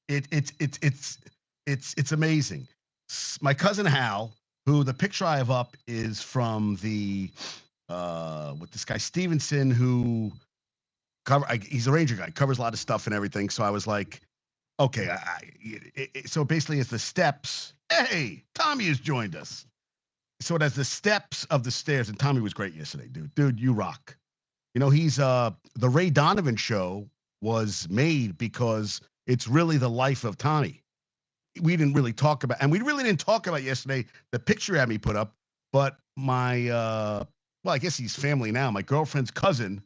It's amazing. My cousin Hal, who the picture I have up is from the with this guy Stevenson, who he's a Ranger guy, covers a lot of stuff and everything. So I was like, okay, so basically it's the steps. Hey, Tommy has joined us. So it has the steps of the stairs, and Tommy was great yesterday, dude. Dude, you rock. You know, he's the Ray Donovan show was made because it's really the life of Tommy. We didn't really talk about, and we really didn't talk about yesterday the picture had me put up, but my well, I guess he's family now. My girlfriend's cousin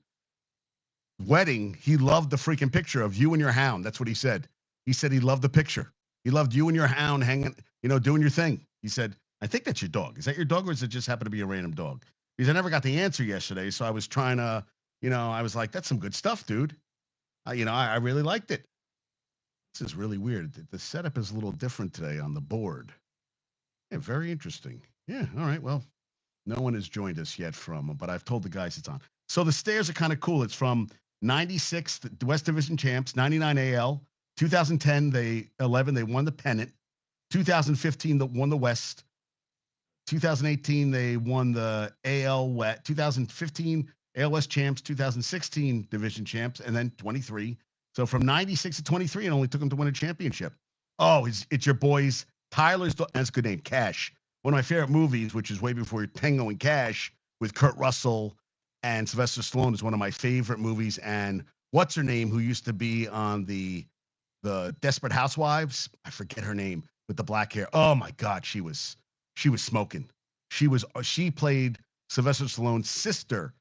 wedding, he loved the freaking picture of you and your hound. That's what he said. He said he loved the picture. He loved you and your hound hanging, you know, doing your thing. He said, I think that's your dog. Is that your dog, or does it just happen to be a random dog? Because I never got the answer yesterday, so I was trying to, you know, I was like, that's some good stuff, dude. You know, I really liked it. This is really weird. The setup is a little different today on the board. Yeah, very interesting. Yeah, all right. Well, no one has joined us yet but I've told the guys it's on. So the stairs are kind of cool. It's from 96, the West Division champs, 99 AL, 2010, they won the pennant. 2015, they won the West. 2018, they won the AL West. 2015, AL West champs. 2016, division champs, and then 23. So from 96 to 23, it only took them to win a championship. Oh, it's your boys, Tyler's, that's a good name, Cash. One of my favorite movies, which is way before Tango and Cash, with Kurt Russell and Sylvester Stallone, is one of my favorite movies. And what's her name, who used to be on the Desperate Housewives? I forget her name, with the black hair. Oh my God, she was smoking. She played Sylvester Stallone's sister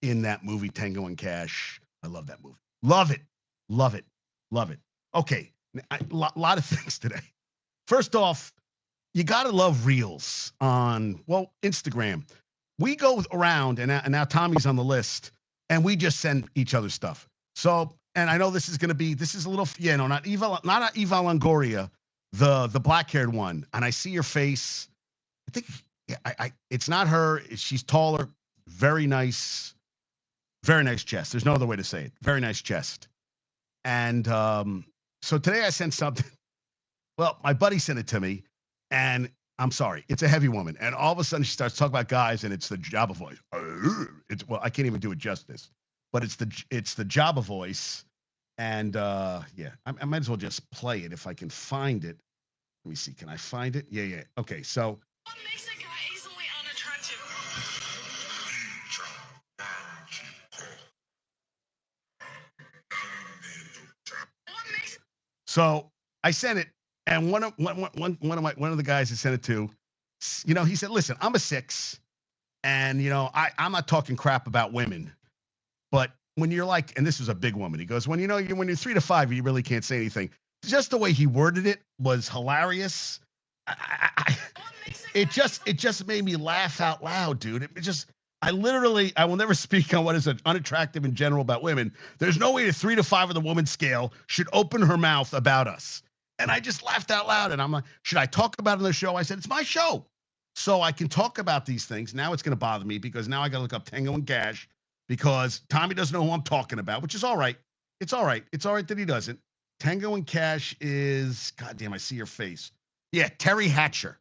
in that movie, Tango and Cash. I love that movie. Love it. Love it. Love it. Okay. A lot of things today. First off, you got to love reels on, well, Instagram. We go around, and now Tommy's on the list, and we just send each other stuff. So, and I know this is a little, yeah, no, not Eva Longoria, the black-haired one. And I see your face. I think it's not her. She's taller, very nice chest. There's no other way to say it. Very nice chest. And so today I sent something. Well, my buddy sent it to me, and I'm sorry, it's a heavy woman. And all of a sudden she starts talking about guys, and it's the Jabba voice. Well, I can't even do it justice, but it's the Jabba voice. And yeah, I might as well just play it if I can find it. Let me see. Can I find it? Yeah. Okay, so. What makes a guy easily unattractive? So I sent it, and one of the guys I sent it to, you know, he said, "Listen, I'm a 6, and you know, I'm not talking crap about women, but when you're like, and this was a big woman, he goes, when you're 3 to 5, you really can't say anything." Just the way he worded it was hilarious. It just made me laugh out loud, dude. I will never speak on what is unattractive in general about women. There's no way a 3 to 5 of the woman scale should open her mouth about us. And I just laughed out loud. And I'm like, should I talk about it on the show? I said, it's my show. So I can talk about these things. Now it's going to bother me because now I got to look up Tango and Cash because Tommy doesn't know who I'm talking about, which is all right. It's all right. It's all right that he doesn't. Tango and Cash is, goddamn, I see your face. Yeah, Terry Hatcher.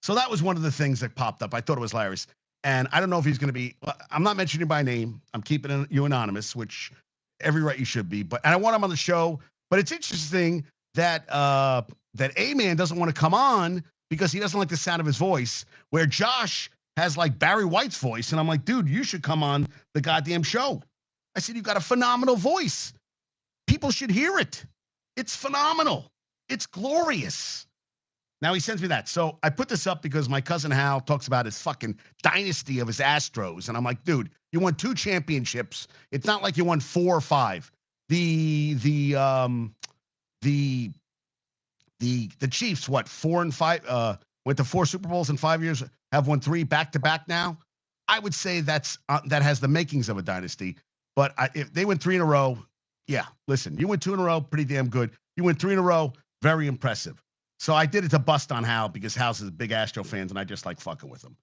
So that was one of the things that popped up. I thought it was hilarious. And I don't know if he's going to be, I'm not mentioning you by name. I'm keeping you anonymous, which every right you should be. But and I want him on the show. But it's interesting that that A-Man doesn't want to come on because he doesn't like the sound of his voice, where Josh has like Barry White's voice. And I'm like, dude, you should come on the goddamn show. I said, you've got a phenomenal voice. People should hear it. It's phenomenal. It's glorious. Now he sends me that. So I put this up because my cousin Hal talks about his fucking dynasty of his Astros. And I'm like, dude, you won 2 championships. It's not like you won 4 or 5. The Chiefs, what, 4 and 5, went to 4 Super Bowls in 5 years, have won 3 back-to-back now. I would say that has the makings of a dynasty. But if they went 3 in a row, yeah, listen, you went 2 in a row, pretty damn good. You went 3 in a row, very impressive. So I did it to bust on Hal because Hal's is a big Astro fans, and I just like fucking with him.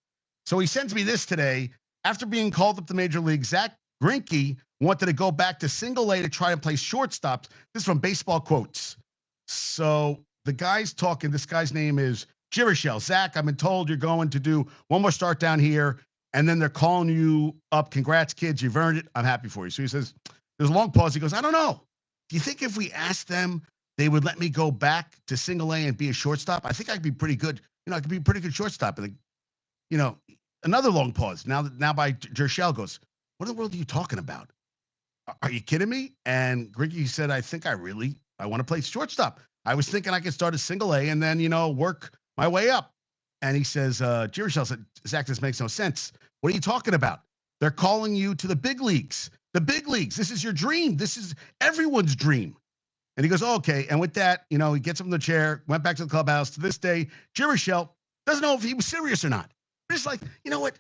So he sends me this today. After being called up to Major League, Zach Greinke wanted to go back to single A to try and play shortstop. This is from Baseball Quotes. So the guy's talking. This guy's name is Jirichel. Zach, I've been told you're going to do one more start down here, and then they're calling you up. Congrats, kids. You've earned it. I'm happy for you. So he says, there's a long pause. He goes, I don't know. Do you think if we asked them, they would let me go back to single A and be a shortstop? I think I could be pretty good. I could be a pretty good shortstop. And, another long pause. Now by Jirichel goes, what in the world are you talking about? Are you kidding me? And Griggy said, I think I want to play shortstop. I was thinking I could start a single A and then, work my way up. And he says, Jirichel said, Zach, this makes no sense. What are you talking about? They're calling you to the big leagues. The big leagues. This is your dream. This is everyone's dream. And he goes, oh, okay. And with that, he gets him in the chair, went back to the clubhouse. To this day, Jirichel doesn't know if he was serious or not. But it's like, you know what?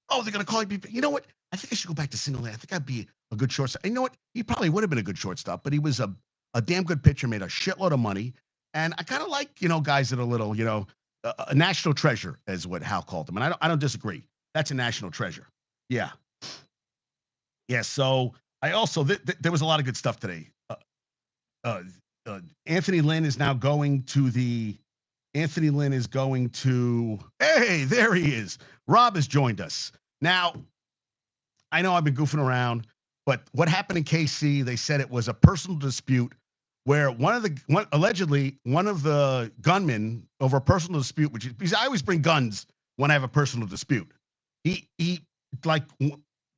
Oh, they're going to call you. You know what? I think I should go back to single A. I think I'd be a good shortstop. And you know what? He probably would have been a good shortstop, but he was a damn good pitcher, made a shitload of money. And I kind of like, guys that are little, a national treasure is what Hal called him. And I don't disagree. That's a national treasure. Yeah. Yeah. So I also, there was a lot of good stuff today. Anthony Lynn is now going to hey, there he is. Rob has joined us. Now, I know I've been goofing around, but what happened in KC, they said it was a personal dispute where allegedly one of the gunmen over a personal dispute, because I always bring guns when I have a personal dispute. He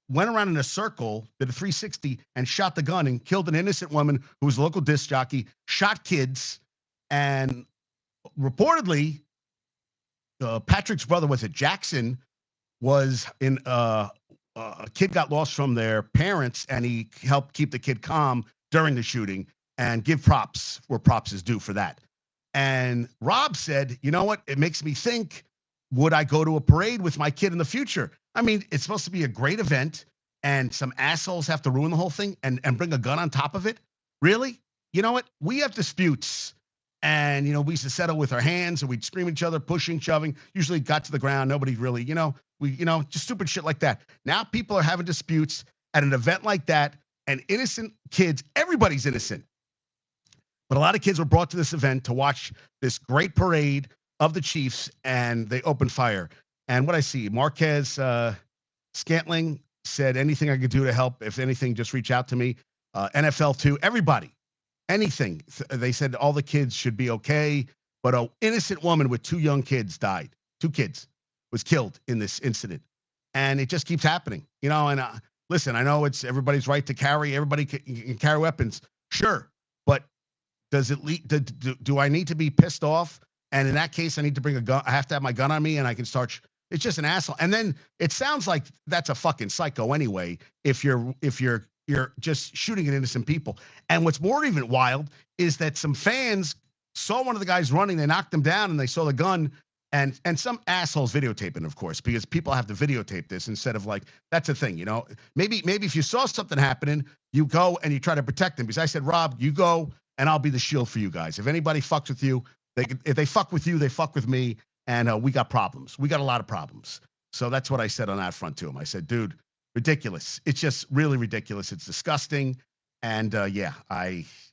went around in a circle, did a 360, and shot the gun and killed an innocent woman who was a local disc jockey, shot kids, and reportedly, Patrick's brother, was it Jackson, was in a kid got lost from their parents, and he helped keep the kid calm during the shooting and give props where props is due for that. And Rob said, you know what? It makes me think, would I go to a parade with my kid in the future? I mean, it's supposed to be a great event, and some assholes have to ruin the whole thing and bring a gun on top of it? Really? You know what? We have disputes, and, we used to settle with our hands, and we'd scream at each other, pushing, shoving, usually got to the ground. Nobody really, just stupid shit like that. Now people are having disputes at an event like that, and innocent kids, everybody's innocent. But a lot of kids were brought to this event to watch this great parade of the Chiefs, and they opened fire. And what I see, Marquez Scantling said, anything I could do to help, if anything, just reach out to me. NFL too, everybody, anything. They said all the kids should be okay, but an innocent woman with 2 young kids died. 2 kids was killed in this incident. And it just keeps happening, and listen, I know it's everybody's right to carry, everybody can carry weapons. Sure. But does it lead, do I need to be pissed off? And in that case, I need to bring a gun. I have to have my gun on me, and I can start. It's just an asshole. And then it sounds like that's a fucking psycho anyway. If you're just shooting at innocent people. And what's more even wild is that some fans saw one of the guys running. They knocked him down, and they saw the gun. And some assholes videotaping, of course, because people have to videotape this instead of that's a thing, Maybe if you saw something happening, you go and you try to protect them. Because I said, Rob, you go, and I'll be the shield for you guys. If anybody fucks with you, if they fuck with you, they fuck with me, and we got problems. We got a lot of problems. So that's what I said on that front to him. I said, dude, ridiculous. It's just really ridiculous. It's disgusting, and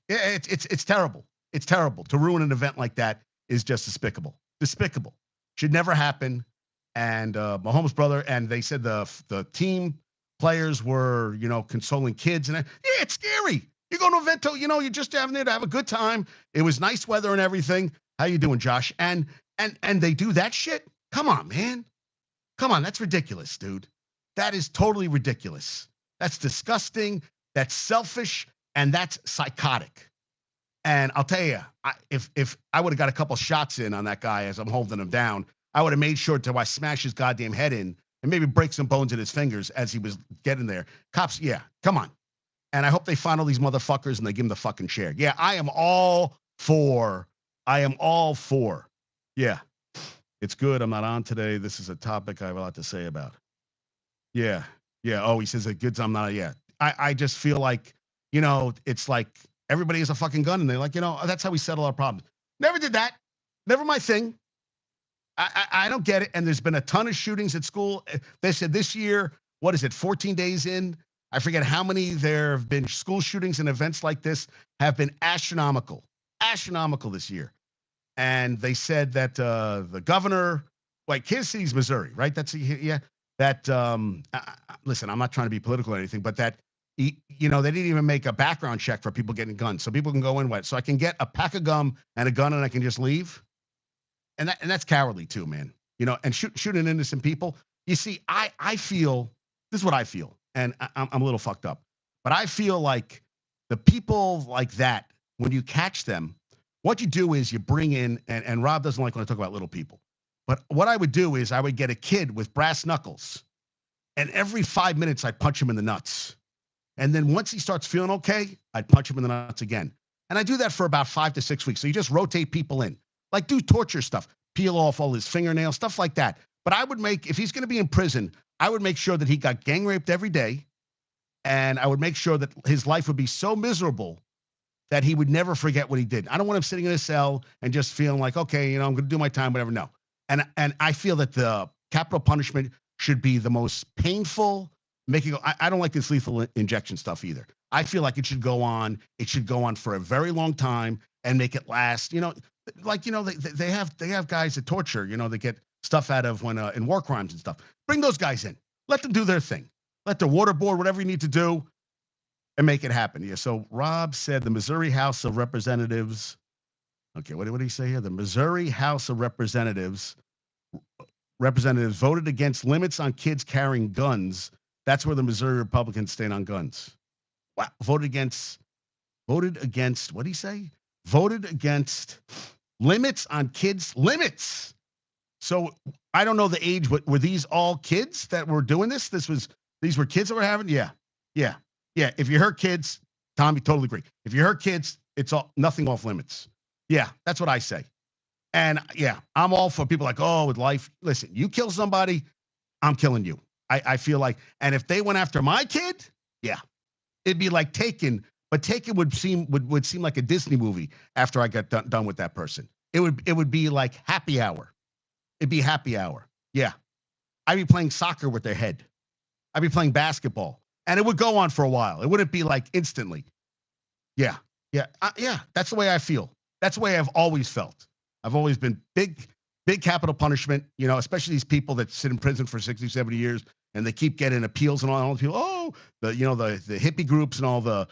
it's terrible. It's terrible. To ruin an event like that is just despicable. Despicable. Should never happen. And Mahomes' brother, and they said the team players were, consoling kids, and it's scary. You go to an event, you're just having there to have a good time. It was nice weather and everything. How you doing, Josh? And they do that shit? Come on, man. Come on, that's ridiculous, dude. That is totally ridiculous. That's disgusting. That's selfish, and that's psychotic. And I'll tell you, if I would have got a couple shots in on that guy as I'm holding him down, I would have made sure to smash his goddamn head in and maybe break some bones in his fingers as he was getting there. Cops, yeah, come on. And I hope they find all these motherfuckers and they give them the fucking share. Yeah, I am all for. Yeah, it's good. I'm not on today. This is a topic I have a lot to say about. Yeah. Oh, he says it good. I'm not. Yeah. I just feel like, it's like everybody has a fucking gun and they're like, that's how we settle our problems. Never did that. Never my thing. I don't get it. And there's been a ton of shootings at school. They said this year, what is it, 14 days in? I forget how many there have been school shootings and events like this have been astronomical this year. And they said that the governor, like Kansas City's Missouri, right? Yeah. That listen, I'm not trying to be political or anything, but that they didn't even make a background check for people getting guns, so people can go in with. So I can get a pack of gum and a gun, and I can just leave. And that's cowardly too, man. And shooting innocent people. You see, I feel this is what I feel, and I'm a little fucked up, but I feel like the people like that, when you catch them, what you do is you bring in, and Rob doesn't like when I talk about little people, but what I would do is I would get a kid with brass knuckles, and every 5 minutes I'd punch him in the nuts. And then once he starts feeling okay, I'd punch him in the nuts again. And I do that for about 5 to 6 weeks. So you just rotate people in, like do torture stuff, peel off all his fingernails, stuff like that. But I would if he's going to be in prison, I would make sure that he got gang raped every day. And I would make sure that his life would be so miserable that he would never forget what he did. I don't want him sitting in a cell and just feeling like, okay, I'm going to do my time, whatever. No. And I feel that the capital punishment should be the most painful, I don't like this lethal injection stuff either. I feel like it should go on. It should go on for a very long time and make it last. They have guys that torture. They get stuff out of when in war crimes and stuff. Bring those guys in. Let them do their thing. Let them waterboard whatever you need to do, and make it happen. Yeah. So Rob said the Missouri House of Representatives. Okay, what did he say here? The Missouri House of Representatives voted against limits on kids carrying guns. That's where the Missouri Republicans stand on guns. Wow. Voted against, what did he say? Voted against limits on kids, limits. So I don't know the age. Were these all kids that were doing this? These were kids that were having? Yeah. If you hurt kids, Tommy, totally agree. If you hurt kids, it's nothing off limits. Yeah, that's what I say. And yeah, I'm all for people like, oh, with life. Listen, you kill somebody, I'm killing you. I feel like, and if they went after my kid, yeah, it'd be like Taken, but Taken would seem like a Disney movie after I got done with that person. It would be like Happy Hour. It'd be Happy Hour. Yeah, I'd be playing soccer with their head. I'd be playing basketball, and it would go on for a while. It wouldn't be like instantly. Yeah. That's the way I feel. That's the way I've always felt. I've always been big capital punishment, especially these people that sit in prison for 60, 70 years and they keep getting appeals and all the people. Oh, the hippie groups and all the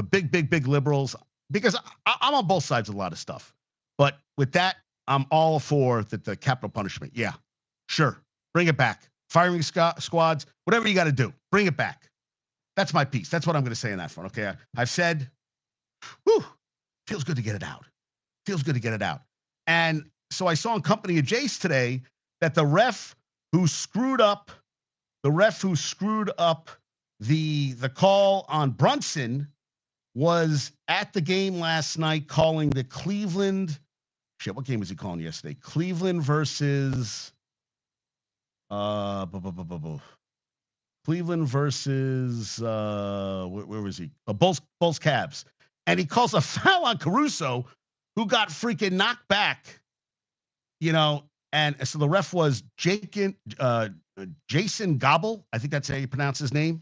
big liberals, because I'm on both sides of a lot of stuff. But with that, I'm all for the capital punishment. Yeah, sure. Bring it back. Firing squads, whatever you got to do, bring it back. That's my piece. That's what I'm going to say on that front. Okay. I've said, whew, feels good to get it out. Feels good to get it out. And so I saw in Company of Jace today that the ref who screwed up the call on Brunson was at the game last night calling the Cleveland. Shit, what game was he calling yesterday? Cleveland versus Cleveland versus where was he? Bulls Cavs. And he calls a foul on Caruso, who got freaking knocked back. And so the ref was Jason Gobble. I think that's how you pronounce his name.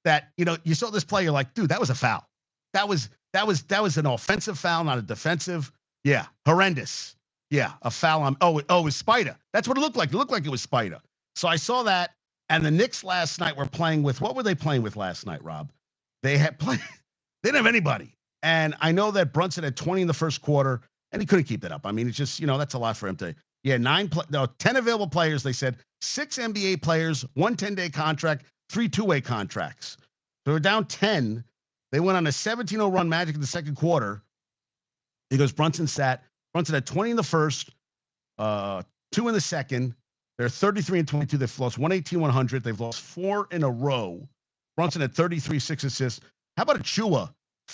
That, you saw this play, you're like, dude, that was a foul. That was an offensive foul, not a defensive. Yeah, horrendous. Yeah, a foul on. It was Spider. That's what it looked like. It looked like it was Spider. So I saw that, and the Knicks last night were playing with, what were they playing with last night, Rob? They didn't have anybody. And I know that Brunson had 20 in the first quarter, and he couldn't keep that up. I mean, it's just, that's a lot for him to. Yeah, 10 available players, they said, 6 NBA players, 1 10-day contract, 3 2-way contracts. So we're down 10. They went on a 17-0 run Magic in the second quarter. He goes, Brunson had 20 in the first, 2 in the second. They're 33 and 22. They've lost 118-100. They've lost 4 in a row. Brunson had 33, 6 assists. How about Achua?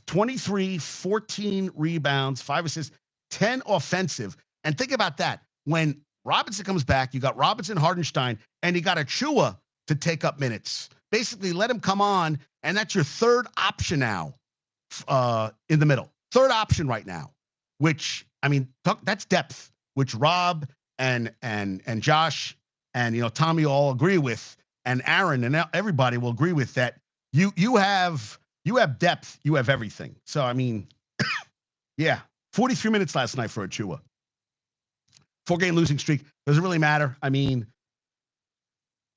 23, 14 rebounds, 5 assists, 10 offensive. And think about that. When Robinson comes back, you got Robinson, Hardenstein, and you got Achua to take up minutes. Basically, let him come on, and that's your third option now in the middle. Third option right now, which, I mean, that's depth, which Rob and Josh and, Tommy all agree with, and Aaron and everybody will agree with that. You have depth. You have everything. So I mean, yeah, 43 minutes last night for Achua. 4-game losing streak. Doesn't really matter. I mean,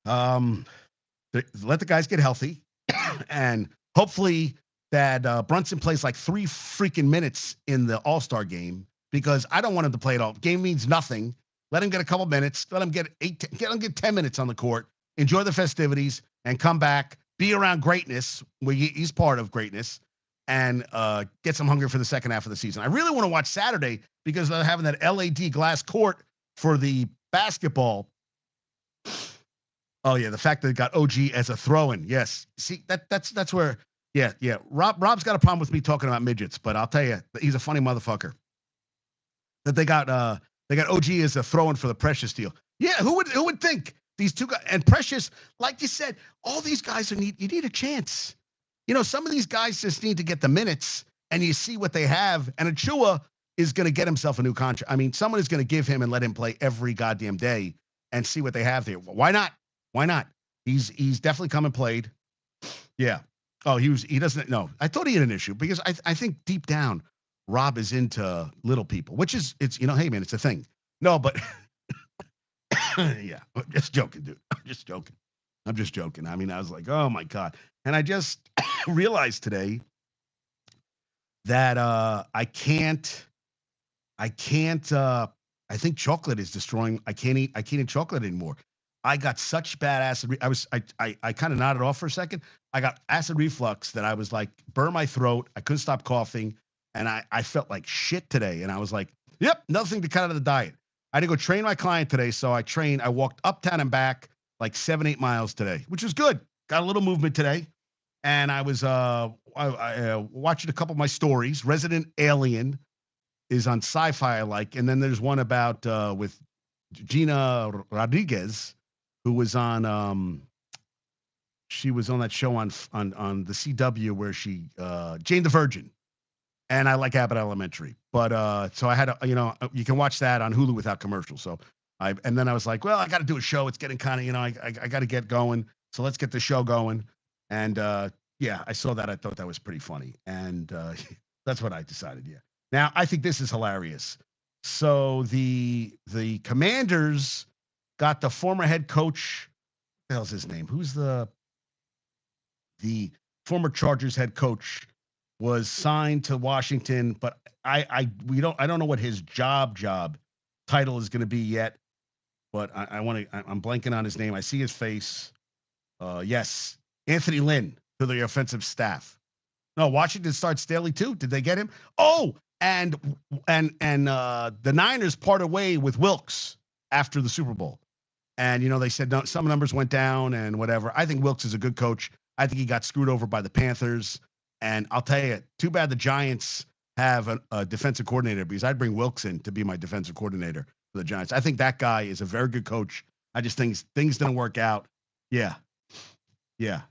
um, let the guys get healthy, and hopefully that Brunson plays like 3 freaking minutes in the All-Star game, because I don't want him to play it all. Game means nothing. Let him get a couple minutes. Let him get 10 minutes on the court. Enjoy the festivities and come back. Be around greatness, where he's part of greatness, and get some hunger for the second half of the season. I really want to watch Saturday because they're having that LED glass court for the basketball. Oh yeah, the fact that it got OG as a throw-in. Yes. See, that's where. Yeah. Rob's got a problem with me talking about midgets, but I'll tell you, he's a funny motherfucker. That they got OG as a throw-in for the Precious deal. Yeah, who would think these two guys, and Precious, like you said, all these guys you need a chance. You know, some of these guys just need to get the minutes, and you see what they have. And Achua is going to get himself a new contract. I mean, someone is going to give him and let him play every goddamn day and see what they have there. Why not? Why not? He's definitely come and played. Yeah. Oh, he doesn't. No, I thought he had an issue because I think deep down, Rob is into little people, which is, it's, hey man, it's a thing. No, but yeah, I'm just joking, dude. I'm just joking. I mean, I was like, oh my God. And I just realized today that I think chocolate is destroying. I can't eat chocolate anymore. I got such bad acid. I kind of nodded off for a second. I got acid reflux that I was like, burn my throat. I couldn't stop coughing. And I felt like shit today. And I was like, yep, nothing to cut out of the diet. I had to go train my client today. So I walked uptown and back like 7-8 miles today, which was good. Got a little movement today. And I was watching a couple of my stories. Resident Alien is on Sci-Fi I like. And then there's one about with Gina Rodriguez, who was on she was on that show on the CW where she Jane the Virgin. And I like Abbott Elementary. But so I had you can watch that on Hulu without commercials. So and then I was like, well, I got to do a show. It's getting kind of, I got to get going. So let's get the show going. And yeah, I saw that. I thought that was pretty funny. And that's what I decided. Yeah. Now, I think this is hilarious. So the Commanders got the former head coach. What the hell's his name? Who's the former Chargers head coach was signed to Washington, but I don't know what his job title is going to be yet. But I'm blanking on his name. I see his face. Yes, Anthony Lynn to the offensive staff. No, Washington starts Staley too. Did they get him? Oh, and the Niners parted way with Wilkes after the Super Bowl. And they said no, some numbers went down and whatever. I think Wilkes is a good coach. I think he got screwed over by the Panthers. And I'll tell you, too bad the Giants have a defensive coordinator, because I'd bring Wilkes in to be my defensive coordinator for the Giants. I think that guy is a very good coach. I just think things didn't work out. Yeah. Yeah.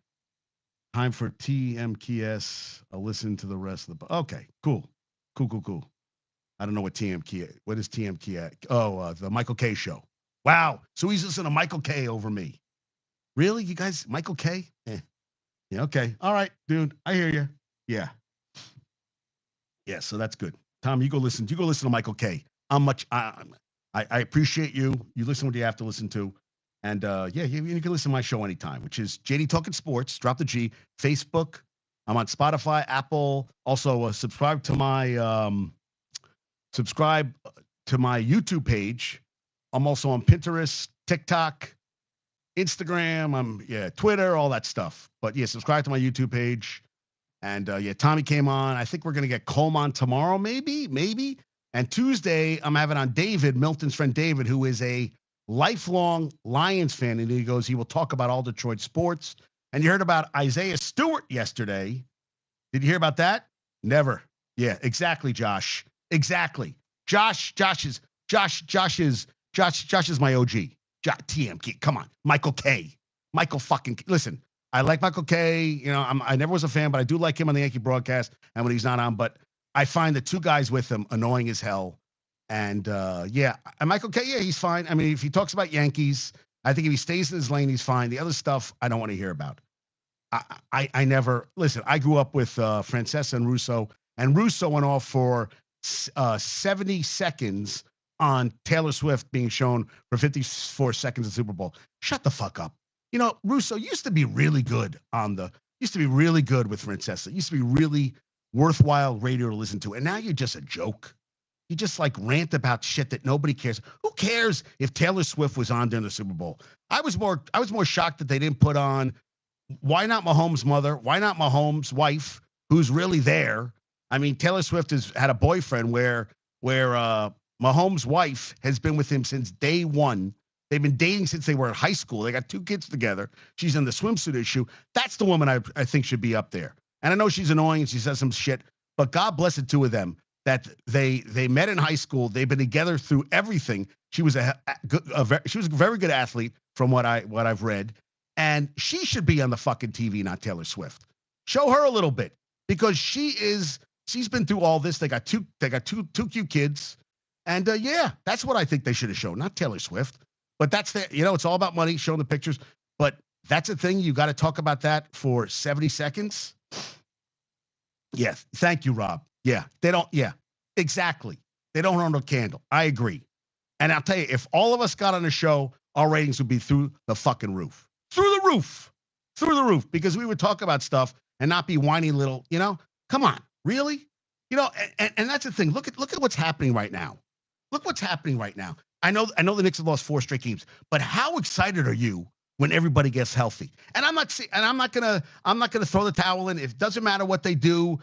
Time for TMKS. I'll listen to the rest of the. Okay, cool. I don't know what what is TMK? Oh, the Michael K show. Wow. So he's listening to Michael K over me. Really? You guys, Michael K? Yeah, okay. All right, dude. I hear you. Yeah. Yeah, so that's good. Tom, you go listen to Michael K. I appreciate you. You listen what you have to listen to. And yeah, you can listen to my show anytime, which is JD Talking Sports. Drop the G. Facebook. I'm on Spotify, Apple. Also, subscribe to my YouTube page. I'm also on Pinterest, TikTok, Instagram. Twitter, all that stuff. But yeah, subscribe to my YouTube page. And yeah, Tommy came on. I think we're gonna get Coleman tomorrow, maybe. And Tuesday, I'm having on David, Milton's friend David, who is a lifelong Lions fan, and he will talk about all Detroit sports. And you heard about Isaiah Stewart yesterday. Did you hear about that? Never. Yeah, exactly, Josh. Exactly. Josh is my OG. TMK. Come on. Michael K. Michael fucking K. Listen, I like Michael K. I never was a fan, but I do like him on the Yankee broadcast and when he's not on. But I find the two guys with him annoying as hell. And yeah, and Michael K. Yeah, he's fine. I mean, if he talks about Yankees, I think if he stays in his lane, he's fine. The other stuff, I don't want to hear about. I never listen. I grew up with Francesa and Russo went off for 70 seconds on Taylor Swift being shown for 54 seconds in Super Bowl. Shut the fuck up. You know, Russo used to be really good used to be really good with Francesa. Used to be really worthwhile radio to listen to. And now you're just a joke. You just like rant about shit that nobody cares. Who cares if Taylor Swift was on during the Super Bowl? I was more shocked that they didn't put on why not Mahomes' mother? Why not Mahomes' wife, who's really there? I mean, Taylor Swift has had a boyfriend where Mahomes' wife has been with him since day one. They've been dating since they were in high school. They got 2 kids together. She's in the swimsuit issue. That's the woman I think should be up there. And I know she's annoying and she says some shit, but God bless the two of them that they met in high school. They've been together through everything. She was she was a very good athlete from what I've read. And she should be on the fucking TV, not Taylor Swift. Show her a little bit because she's been through all this. They got two cute kids. And yeah, that's what I think they should have shown, not Taylor Swift. But that's it's all about money, showing the pictures. But that's a thing. You got to talk about that for 70 seconds. Yeah. Thank you, Rob. Yeah. They don't. Yeah, exactly. They don't run a candle. I agree. And I'll tell you, if all of us got on the show, our ratings would be through the fucking roof. Through the roof, because we would talk about stuff and not be whiny little, come on, really? And that's the thing. Look at what's happening right now. Look what's happening right now. I know the Knicks have lost 4 straight games, but how excited are you when everybody gets healthy? And I'm not gonna throw the towel in. It doesn't matter what they do,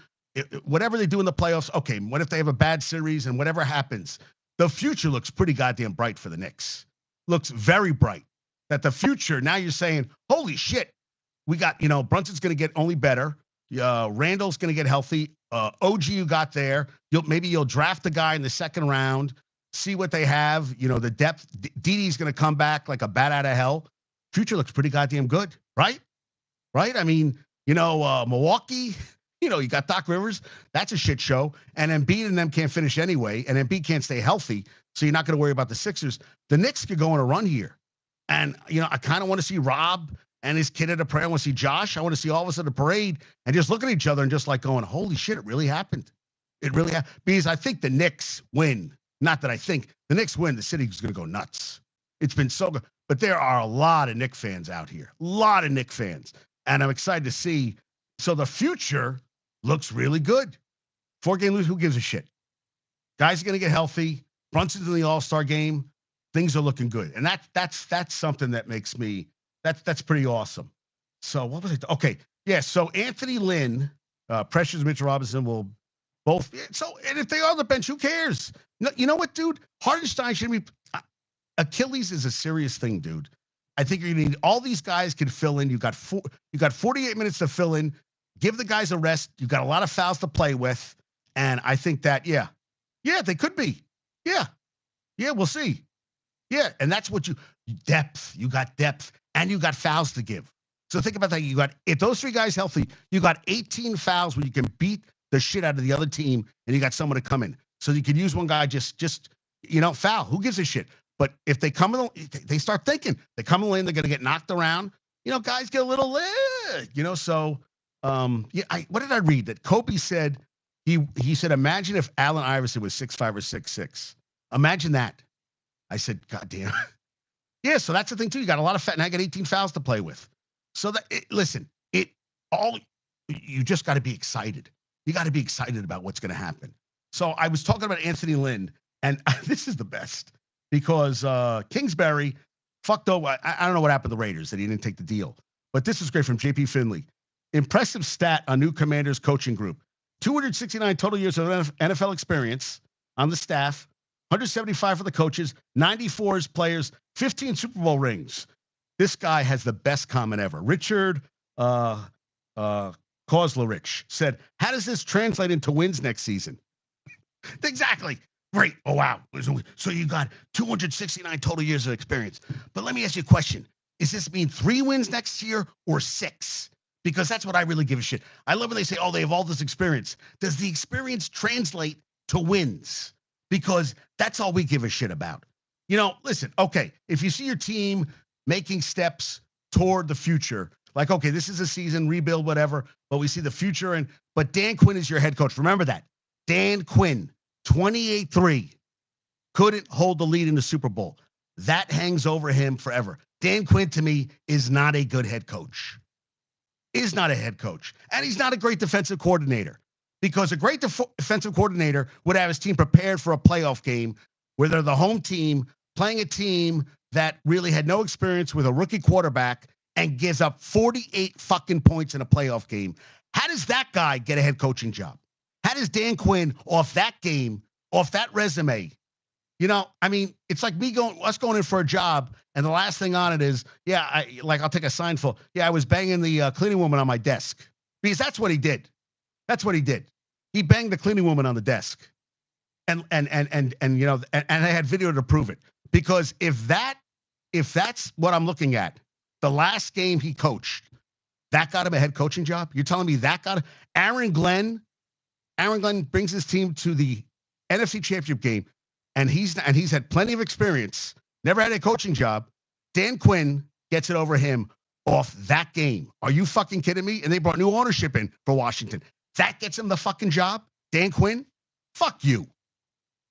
whatever they do in the playoffs. Okay, what if they have a bad series and whatever happens? The future looks pretty goddamn bright for the Knicks. Looks very bright. That the future, now you're saying, holy shit, we got, Brunson's going to get only better. Randall's going to get healthy. OG you got there. Maybe you'll draft the guy in the second round, see what they have. The depth. Didi's going to come back like a bat out of hell. Future looks pretty goddamn good, right? Right? I mean, Milwaukee, you got Doc Rivers. That's a shit show. And Embiid and them can't finish anyway. And Embiid can't stay healthy. So you're not going to worry about the Sixers. The Knicks could go on a run here. And, I kind of want to see Rob and his kid at a parade. I want to see Josh. I want to see all of us at a parade and just look at each other and just like going, holy shit, it really happened. It really happened. Because I think the Knicks win. Not that I think. The Knicks win. The city's going to go nuts. It's been so good. But there are a lot of Knicks fans out here. A lot of Knicks fans. And I'm excited to see. So the future looks really good. 4-game lose. Who gives a shit? Guys are going to get healthy. Brunson's in the All-Star game. Things are looking good. And that's something that makes me, that's pretty awesome. So what was it? Okay. Yeah. So Anthony Lynn, Precious Mitchell Robinson will both. And if they are on the bench, who cares? No, you know what, dude? Hardenstein shouldn't be. Achilles is a serious thing, dude. I think you're gonna need all these guys can fill in. You got 48 minutes to fill in. Give the guys a rest. You've got a lot of fouls to play with. And I think that, yeah, they could be. Yeah, we'll see. Yeah, and that's what you got depth, and you got fouls to give. So think about that. If those 3 guys healthy, you got 18 fouls where you can beat the shit out of the other team, and you got someone to come in. So you could use one guy just foul. Who gives a shit? But if they come in, they start thinking. They come in, they're going to get knocked around. Guys get a little, So, what did I read? That Kobe said, he said, imagine if Allen Iverson was 6'5" or 6'6". Imagine that. I said, God damn. Yeah, so that's the thing, too. You got a lot of fat, and I got 18 fouls to play with. So, you just got to be excited. You got to be excited about what's going to happen. So I was talking about Anthony Lynn, and this is the best because Kingsbury fucked over. I don't know what happened to the Raiders, that he didn't take the deal. But this is great from JP Finley. Impressive stat on new Commanders coaching group. 269 total years of NFL experience on the staff. 175 for the coaches, 94 as players, 15 Super Bowl rings. This guy has the best comment ever. Richard Kozlerich said, how does this translate into wins next season? Exactly. Great. Oh, wow. So you got 269 total years of experience. But let me ask you a question. Does this mean 3 wins next year or 6? Because that's what I really give a shit. I love when they say, oh, they have all this experience. Does the experience translate to wins? Because that's all we give a shit about. Listen, okay, if you see your team making steps toward the future, Like, okay, this is a season, rebuild, whatever, but we see the future. But Dan Quinn is your head coach. Remember that. Dan Quinn, 28-3, couldn't hold the lead in the Super Bowl. That hangs over him forever. Dan Quinn, to me, is not a good head coach. Is not a head coach. And he's not a great defensive coordinator, because a great defensive coordinator would have his team prepared for a playoff game where they're the home team playing a team that really had no experience with a rookie quarterback and gives up 48 fucking points in a playoff game. How does that guy get a head coaching job? How does Dan Quinn, off that game, off that resume? You know, I mean, it's like us going in for a job, and the last thing on it is, I'll take a sign for, I was banging the cleaning woman on my desk, because that's what he did. That's what he did. He banged the cleaning woman on the desk, and you know, and I had video to prove it. Because if that's what I'm looking at, the last game he coached, that got him a head coaching job. You're telling me that got Aaron Glenn brings his team to the NFC Championship game, and he's had plenty of experience, never had a coaching job. Dan Quinn gets it over him off that game. Are you fucking kidding me? And they brought new ownership in for Washington. That gets him the fucking job? Dan Quinn? Fuck you.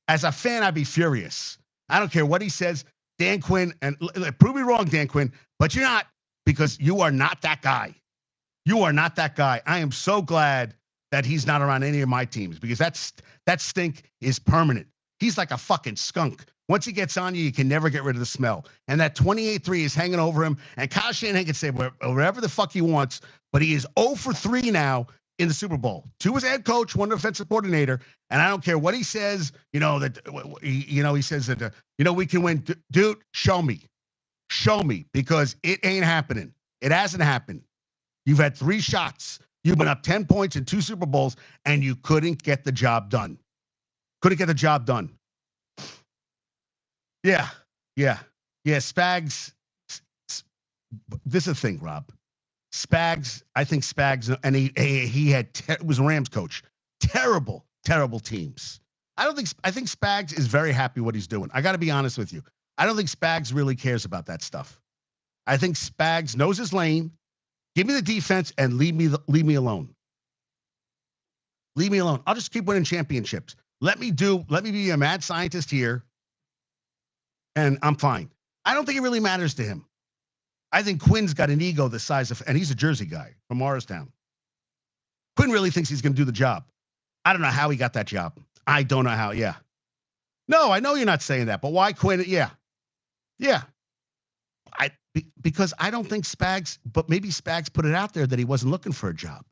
As a fan, I'd be furious. I don't care what he says. Dan Quinn, and prove me wrong, Dan Quinn, but you're not, because you are not that guy. You are not that guy. I am so glad that he's not around any of my teams, because that stink is permanent. He's like a fucking skunk. Once he gets on you, you can never get rid of the smell. And that 28-3 is hanging over him. And Kyle Shanahan can say whatever the fuck he wants, but he is 0 for 3 now in the Super Bowl. 2 as head coach, 1 defensive coordinator. And I don't care what he says, he says that, we can win. Dude, show me. Show me, because it ain't happening. It hasn't happened. You've had 3 shots. You've been up 10 points in 2 Super Bowls, and you couldn't get the job done. Couldn't get the job done. Yeah. Spags. This is the thing, Rob. Spags. I think Spags, and he was a Rams coach. Terrible teams. I think Spags is very happy what he's doing. I got to be honest with you. I don't think Spags really cares about that stuff. I think Spags knows his lane. Give me the defense and leave me alone. Leave me alone. I'll just keep winning championships. Let me be a mad scientist here, and I'm fine. I don't think it really matters to him. I think Quinn's got an ego the size of, and he's a Jersey guy from Morristown. Quinn really thinks he's going to do the job. I don't know how he got that job. I don't know how. Yeah. No, I know you're not saying that, but why Quinn? Yeah. Because I don't think Spags, but maybe Spags put it out there that he wasn't looking for a job.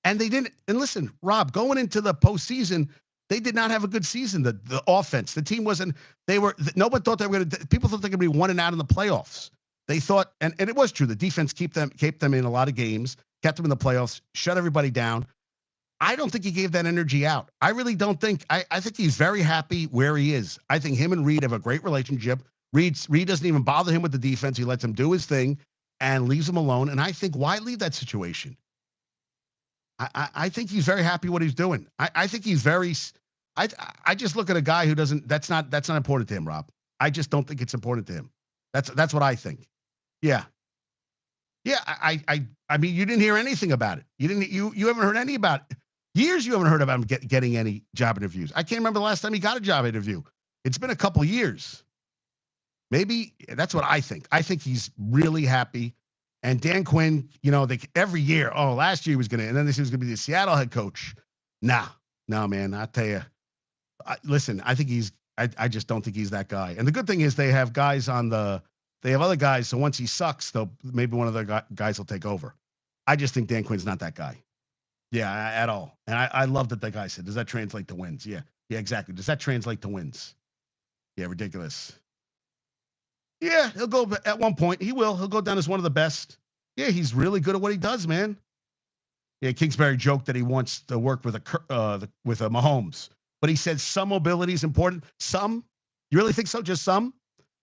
And they didn't. And listen, Rob, going into the postseason, they did not have a good season. The offense, the team wasn't. Nobody thought they were going to. People thought they were going to be 1-out in the playoffs. They thought, and it was true. The defense kept them in a lot of games, kept them in the playoffs, shut everybody down. I don't think he gave that energy out. I really don't think. I think he's very happy where he is. I think him and Reed have a great relationship. Reed doesn't even bother him with the defense. He lets him do his thing and leaves him alone. And I think, why leave that situation? I think he's very happy what he's doing. I think he's very. I just look at a guy who doesn't. That's not important to him, Rob. I just don't think it's important to him. That's what I think. Yeah. I mean, you didn't hear anything about it. You haven't heard any about it. Years. You haven't heard about him getting any job interviews. I can't remember the last time he got a job interview. It's been a couple years. Maybe that's what I think. I think he's really happy. And Dan Quinn, every year, last year he was going to, and then this was going to be the Seattle head coach. No, man, I tell you, listen, I think I just don't think he's that guy. And the good thing is they have other guys. So once he sucks, maybe one of the guys will take over. I just think Dan Quinn's not that guy. Yeah, at all. And I love that guy said, does that translate to wins? Yeah, exactly. Does that translate to wins? Yeah, ridiculous. Yeah, he'll go at one point. He'll go down as one of the best. Yeah, he's really good at what he does, man. Yeah, Kingsbury joked that he wants to work with a Mahomes, but he said some mobility is important. Some? You really think so? Just some?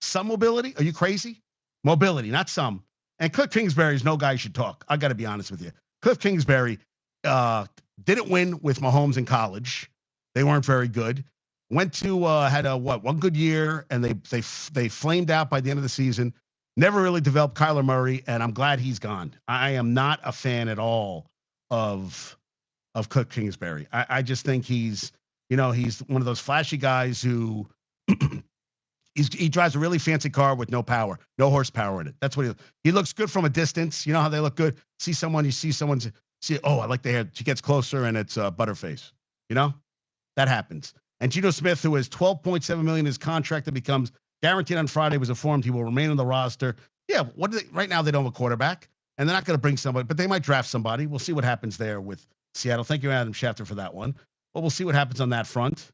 Some mobility? Are you crazy? Mobility, not some. And Cliff Kingsbury is no guy you should talk. I got to be honest with you. Cliff Kingsbury didn't win with Mahomes in college. They weren't very good. Went to had one good year, and they flamed out by the end of the season. Never really developed Kyler Murray, and I'm glad he's gone. I am not a fan at all of Cliff Kingsbury. I just think he's one of those flashy guys who he drives a really fancy car with no power, no horsepower in it. That's what he looks good from a distance. You know how they look good. See someone, you see someone's see. Oh, I like the hair. She gets closer and it's Butterface. You know that happens. And Geno Smith, who has 12.7 million in his contract that becomes guaranteed on Friday, was informed he will remain on the roster. Yeah, right now they don't have a quarterback, and they're not going to bring somebody, but they might draft somebody. We'll see what happens there with Seattle. Thank you, Adam Schefter, for that one. But we'll see what happens on that front.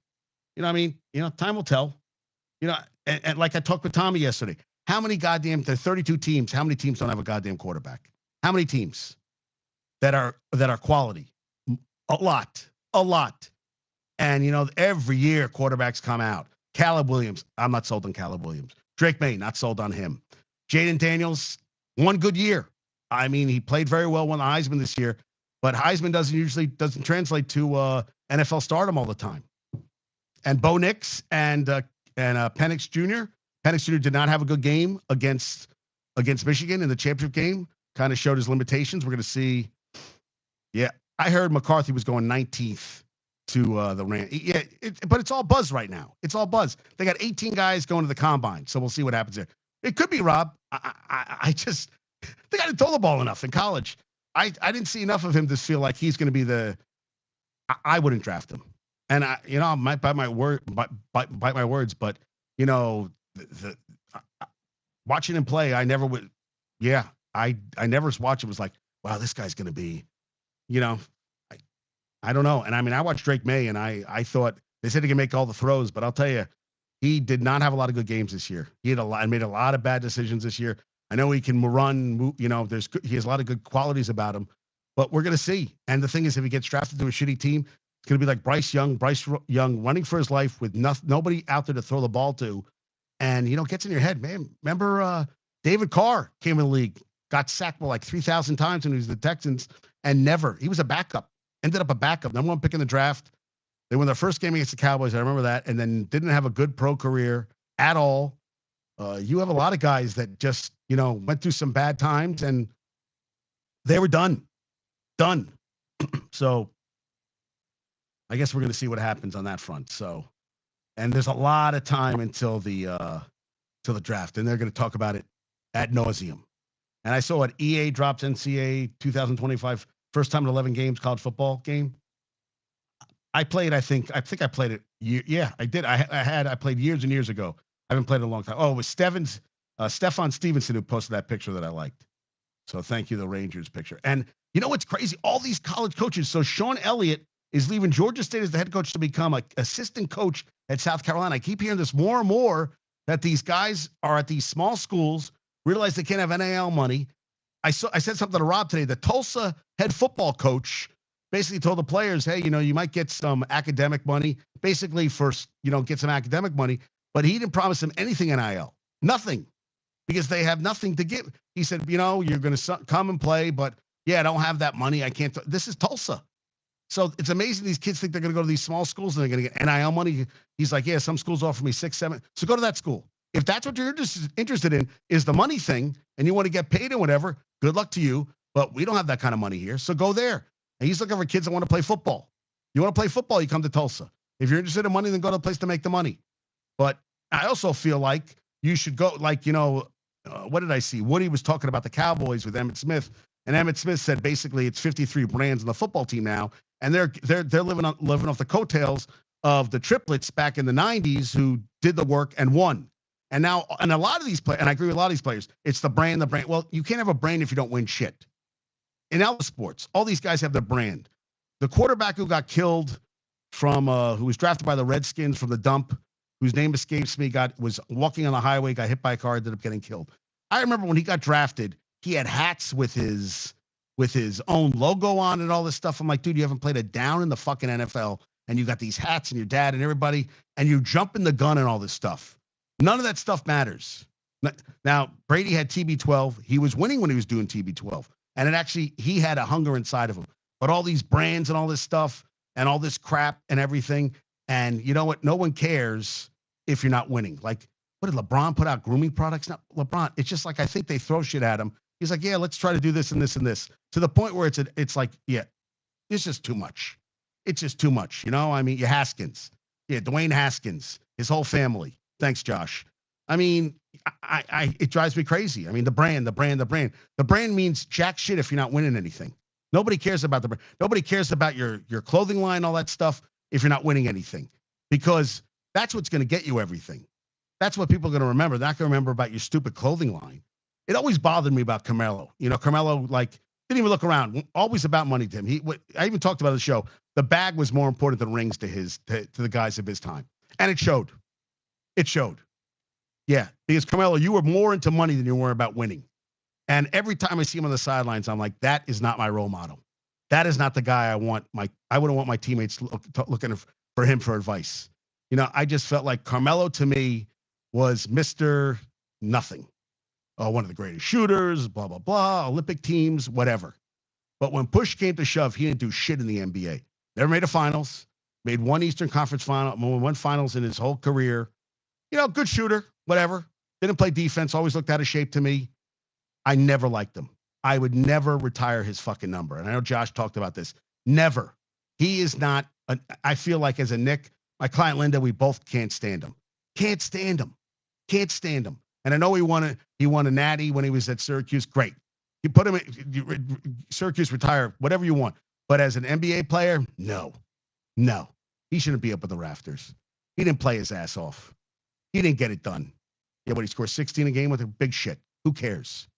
You know what I mean? Time will tell. And like I talked with Tommy yesterday, how many goddamn, there are 32 teams, how many teams don't have a goddamn quarterback? How many teams that are quality? A lot. And, every year quarterbacks come out. Caleb Williams, I'm not sold on Caleb Williams. Drake May, not sold on him. Jaden Daniels, one good year. I mean, he played very well, won the Heisman this year, but Heisman doesn't translate to NFL stardom all the time. And Bo Nix and Penix Jr. Penix Jr. did not have a good game against Michigan in the championship game. Kind of showed his limitations. We're going to see. Yeah, I heard McCarthy was going 19th to the Rams. Yeah, but it's all buzz right now. It's all buzz. They got 18 guys going to the combine, so we'll see what happens there. It could be Rob. I just the guy didn't throw the ball enough in college. I didn't see enough of him to feel like he's going to be I wouldn't draft him. And I might bite my words, but watching him play, I never would. Yeah, I never watched him. Was like, wow, this guy's going to be, I don't know. And I mean, I watched Drake May, and I thought they said he can make all the throws, but I'll tell you, he did not have a lot of good games this year. He made a lot of bad decisions this year. I know he can run. He has a lot of good qualities about him, but we're going to see. And the thing is, if he gets drafted to a shitty team, it's going to be like Bryce Young running for his life with nobody out there to throw the ball to. And, gets in your head, man. Remember David Carr came in the league, got sacked like 3,000 times when he was the Texans, and he was a backup, ended up a backup. Number one pick in the draft. They won their first game against the Cowboys. I remember that. And then didn't have a good pro career at all. You have a lot of guys that just, went through some bad times and they were done. So I guess we're going to see what happens on that front. So, and there's a lot of time until the draft, and they're going to talk about it ad nauseum. And I saw what EA drops NCAA 2025 first time in 11 games college football game. I played. I think I played it. Yeah, I did. I played years and years ago. I haven't played in a long time. Oh, it was Stefan Stevenson who posted that picture that I liked. So thank you, the Rangers picture. And you know what's crazy? All these college coaches. So Sean Elliott is leaving Georgia State as the head coach to become an assistant coach at South Carolina. I keep hearing this more and more that these guys are at these small schools, realize they can't have NIL money. I said something to Rob today. The Tulsa head football coach basically told the players, hey, you might get some academic money, basically for, get some academic money, but he didn't promise them anything NIL, nothing, because they have nothing to give. He said, you're going to come and play, but yeah, I don't have that money. I can't. This is Tulsa. So it's amazing these kids think they're going to go to these small schools and they're going to get NIL money. He's like, yeah, some schools offer me 6, 7. So go to that school. If that's what you're interested in is the money thing and you want to get paid and whatever, good luck to you. But we don't have that kind of money here. So go there. And he's looking for kids that want to play football. You want to play football, you come to Tulsa. If you're interested in money, then go to a place to make the money. But I also feel like you should go, like, what did I see? Woody was talking about the Cowboys with Emmitt Smith. And Emmitt Smith said basically it's 53 brands in the football team now. And they're living off the coattails of the triplets back in the 90s who did the work and won. And now, and a lot of these players, and I agree with a lot of these players, it's the brand. Well, you can't have a brand if you don't win shit. In all sports, all these guys have their brand. The quarterback who got killed who was drafted by the Redskins from the dump, whose name escapes me, was walking on the highway, got hit by a car, ended up getting killed. I remember when he got drafted, he had hats with his own logo on and all this stuff. I'm like, dude, you haven't played a down in the fucking NFL, and you got these hats and your dad and everybody, and you jump in the gun and all this stuff. None of that stuff matters. Now, Brady had TB12. He was winning when he was doing TB12. And he had a hunger inside of him. But all these brands and all this stuff and all this crap and everything. And you know what? No one cares if you're not winning. Like, What did LeBron put out? Grooming products? Not LeBron. It's just like I think they throw shit at him. He's like, yeah, let's try to do this and this and this, to the point where it's like, yeah, it's just too much. It's just too much. You know, I mean, your Haskins, yeah, Dwayne Haskins, his whole family. Thanks, Josh. I mean, it drives me crazy. I mean, the brand. The brand means jack shit if you're not winning anything. Nobody cares about the brand. Nobody cares about your clothing line, all that stuff, if you're not winning anything, because that's what's going to get you everything. That's what people are going to remember. They're not going to remember about your stupid clothing line. It always bothered me about Carmelo. You know, Carmelo, like, didn't even look around. Always about money to him. I even talked about the show. The bag was more important than rings to the guys of his time, and it showed. It showed. Yeah, because Carmelo, you were more into money than you were about winning. And every time I see him on the sidelines, I'm like, that is not my role model. That is not the guy I want. I wouldn't want my teammates looking for him for advice. You know, I just felt like Carmelo to me was Mr. Nothing. One of the greatest shooters, blah, blah, blah, Olympic teams, whatever. But when push came to shove, he didn't do shit in the NBA. Never made a finals, made one Eastern Conference final, one finals in his whole career. You know, good shooter, whatever. Didn't play defense, always looked out of shape to me. I never liked him. I would never retire his fucking number. And I know Josh talked about this. Never. He is not, I feel like as a Knick, my client Linda, we both can't stand him. Can't stand him. Can't stand him. And I know he won a natty when he was at Syracuse. Great. You put him in Syracuse, retire, whatever you want. But as an NBA player, no. He shouldn't be up at the rafters. He didn't play his ass off. He didn't get it done. Yeah, but he scored 16 a game with a big shit. Who cares?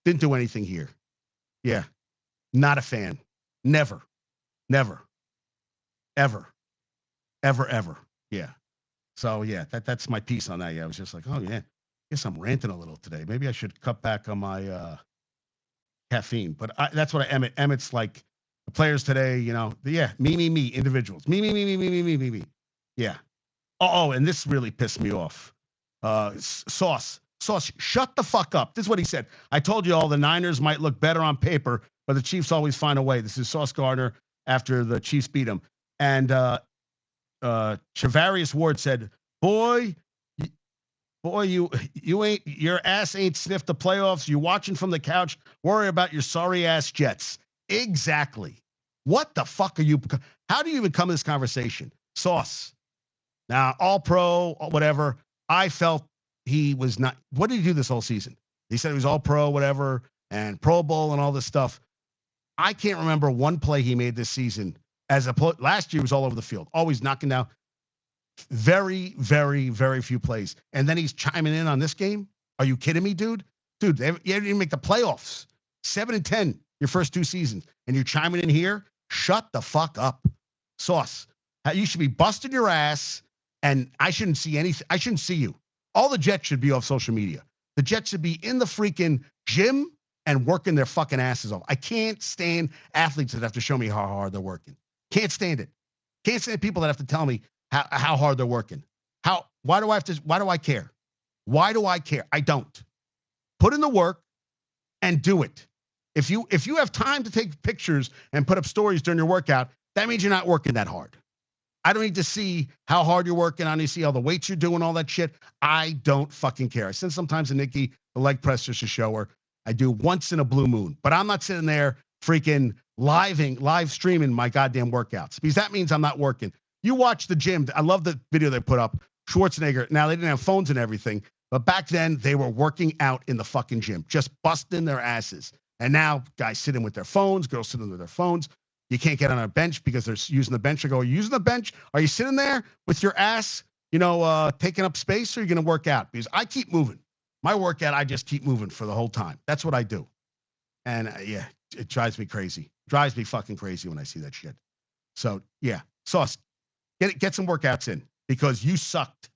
Didn't do anything here. Yeah. Not a fan. Never. Ever. Yeah. So yeah, that's my piece on that. Yeah, I was just like, oh yeah, guess I'm ranting a little today. Maybe I should cut back on my caffeine. But that's what Emmett's like. The players today, you know, yeah, me, individuals, me. Yeah. Oh, and this really pissed me off. Sauce, shut the fuck up. This is what he said. I told you all the Niners might look better on paper, but the Chiefs always find a way. This is Sauce Gardner after the Chiefs beat him. And Travarius Ward said, boy, you ain't, your ass ain't sniffed the playoffs. You watching from the couch. Worry about your sorry ass Jets. Exactly. What the fuck are you? How do you even come to this conversation? Sauce. Now, all pro, whatever. I felt he was not. What did he do this whole season? He said he was all pro, whatever, and Pro Bowl and all this stuff. I can't remember one play he made this season. Last year, he was all over the field, always knocking down. Very, very, very few plays. And then he's chiming in on this game. Are you kidding me, dude? Dude, you didn't even make the playoffs. 7-10 your first two seasons, and you're chiming in here. Shut the fuck up, Sauce. You should be busting your ass. And I shouldn't see anything. I shouldn't see you. All the Jets should be off social media. The Jets should be in the freaking gym and working their fucking asses off. I can't stand athletes that have to show me how hard they're working. Can't stand it. Can't stand people that have to tell me how hard they're working. Why do I care? Why do I care? I don't. Put in the work and do it. If you have time to take pictures and put up stories during your workout, that means you're not working that hard. I don't need to see how hard you're working. I need to see all the weights you're doing, all that shit. I don't fucking care. I send sometimes to Nikki the leg press just to show her. I do once in a blue moon, but I'm not sitting there freaking live streaming my goddamn workouts, because that means I'm not working. You watch the gym. I love the video they put up. Schwarzenegger. Now, they didn't have phones and everything, but back then they were working out in the fucking gym, just busting their asses. And now guys sitting with their phones, girls sitting with their phones. You can't get on a bench because they're using the bench. I go, are you using the bench? Are you sitting there with your ass, taking up space, or are you going to work out? Because I keep moving. My workout, I just keep moving for the whole time. That's what I do. And yeah, it drives me crazy. Drives me fucking crazy when I see that shit. So yeah, Sauce, get some workouts in, because you sucked.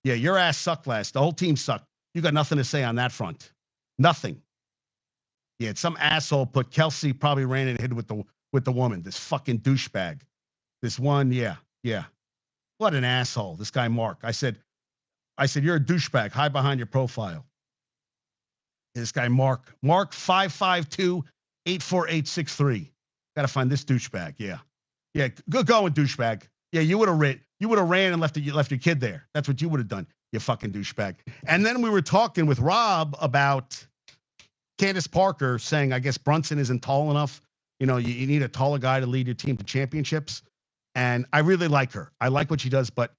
Yeah, your ass sucked last. The whole team sucked. You got nothing to say on that front. Nothing. Yeah, some asshole put Kelsey probably ran and hit with the woman. This fucking douchebag. This one, yeah. What an asshole. This guy Mark. I said, you're a douchebag. Hide behind your profile. This guy Mark 552-84863. Got to find this douchebag. Yeah. Good going, douchebag. Yeah, you would have ran and left your kid there. That's what you would have done. You fucking douchebag. And then we were talking with Rob about Candace Parker saying, I guess Brunson isn't tall enough. You need a taller guy to lead your team to championships. And I really like her. I like what she does. But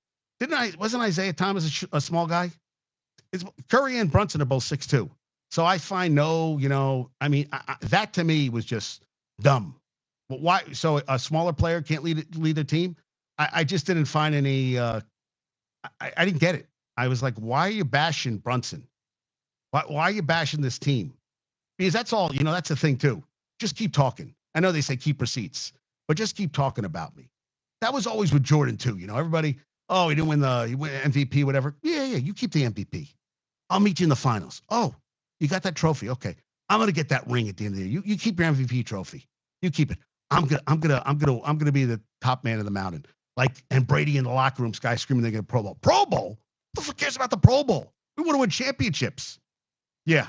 wasn't Isaiah Thomas a small guy? Curry and Brunson are both 6'2". So I find that to me was just dumb. But why? So a smaller player can't lead a team? I just didn't find any. I didn't get it. I was like, why are you bashing Brunson? Why are you bashing this team? Because that's all. That's the thing too. Just keep talking. I know they say keep receipts, but just keep talking about me. That was always with Jordan too. Everybody. Oh, he didn't win MVP, whatever. Yeah. You keep the MVP. I'll meet you in the finals. Oh, you got that trophy? Okay, I'm gonna get that ring at the end of the year. You keep your MVP trophy. You keep it. I'm gonna be the top man of the mountain. And Brady in the locker room, guys screaming they're gonna Pro Bowl. Pro Bowl? Who the fuck cares about the Pro Bowl? We want to win championships. Yeah.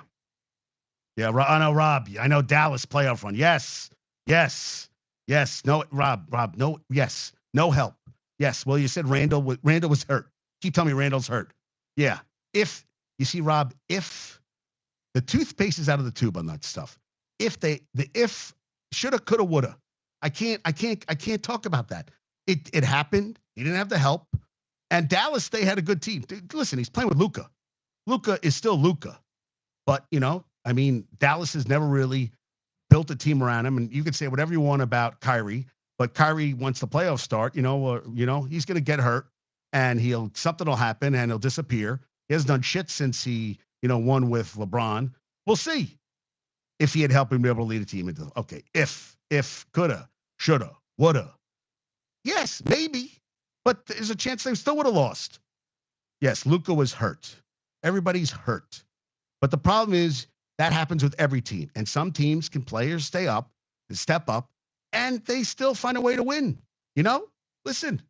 I know Rob. I know Dallas playoff run. Yes. No, Rob. No. Yes. No help. Yes. Well, you said Randall was hurt. Keep telling me Randall's hurt. Yeah. If you see, Rob, if the toothpaste is out of the tube on that stuff, if shoulda, coulda, woulda, I can't talk about that. It happened. He didn't have the help. And Dallas, they had a good team. Listen, he's playing with Luka. Luka is still Luka. But, Dallas has never really built a team around him. And you can say whatever you want about Kyrie, but Kyrie, once the playoffs start, he's going to get hurt and something will happen and he'll disappear. He hasn't done shit since he, won with LeBron. We'll see if he had helped him be able to lead a team into, okay, if, coulda, shoulda, woulda. Yes, maybe, but there's a chance they still would have lost. Yes, Luka was hurt. Everybody's hurt. But the problem is that happens with every team. And some teams players step up, and they still find a way to win. Listen,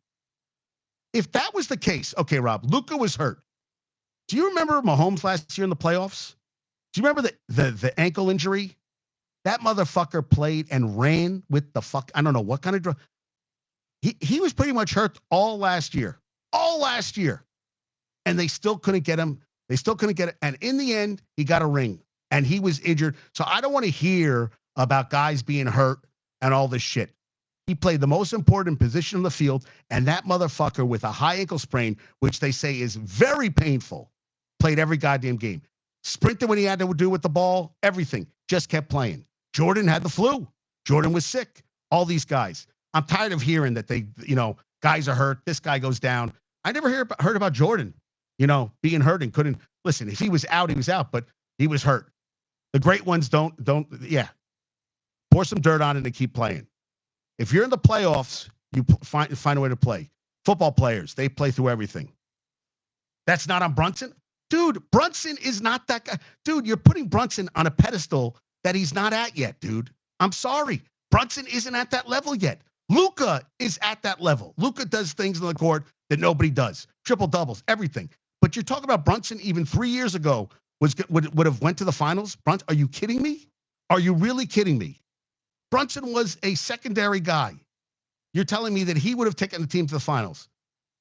if that was the case, okay, Rob, Luka was hurt. Do you remember Mahomes last year in the playoffs? Do you remember the ankle injury? That motherfucker played and ran with I don't know what kind of drug. He was pretty much hurt all last year. And they still couldn't get him. And in the end, he got a ring and he was injured. So I don't want to hear about guys being hurt and all this shit. He played the most important position on the field. And that motherfucker with a high ankle sprain, which they say is very painful, played every goddamn game. Sprinted when he had to do with the ball, everything. Just kept playing. Jordan had the flu. Jordan was sick. All these guys. I'm tired of hearing that guys are hurt. This guy goes down. I never heard about Jordan, being hurt and couldn't. Listen, if he was out, he was out, but he was hurt. The great ones don't, pour some dirt on it and keep playing. If you're in the playoffs, you find a way to play. Football players, they play through everything. That's not on Brunson. Dude, Brunson is not that guy. Dude, you're putting Brunson on a pedestal that he's not at yet, dude. I'm sorry. Brunson isn't at that level yet. Luka is at that level. Luka does things on the court that nobody does. Triple doubles, everything. But you're talking about Brunson even 3 years ago would have went to the finals. Brunson, are you kidding me? Are you really kidding me? Brunson was a secondary guy. You're telling me that he would have taken the team to the finals.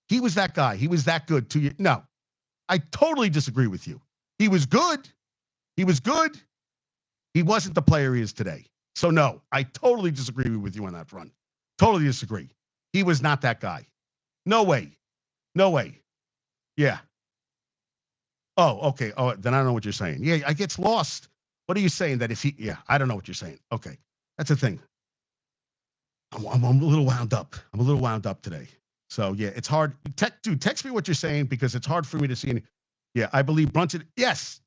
He was that guy. He was that good 2 years. No, I totally disagree with you. He was good. He wasn't the player he is today. So no, I totally disagree with you on that front. Totally disagree. He was not that guy. No way. Yeah. Oh, okay. Oh, then I don't know what you're saying. Yeah, I gets lost. What are you saying that I don't know what you're saying. Okay. That's the thing. I'm a little wound up. I'm a little wound up today. So yeah, it's hard. Text me what you're saying because it's hard for me to see any. Yeah, I believe Brunson. Yes.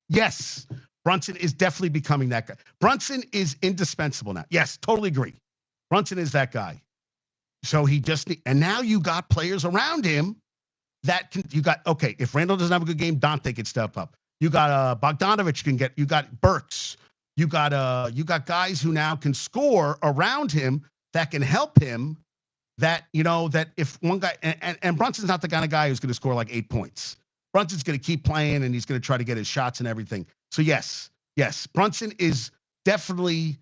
Brunson is definitely becoming that guy. Brunson is indispensable now. Yes, totally agree. Brunson is that guy. So and now you got players around him if Randall doesn't have a good game, Dante can step up. You got Bogdanovich you got Burks. You got guys who now can score around him that can help him that if one guy, and Brunson's not the kind of guy who's going to score like 8 points. Brunson's going to keep playing and he's going to try to get his shots and everything. So yes, Brunson is definitely,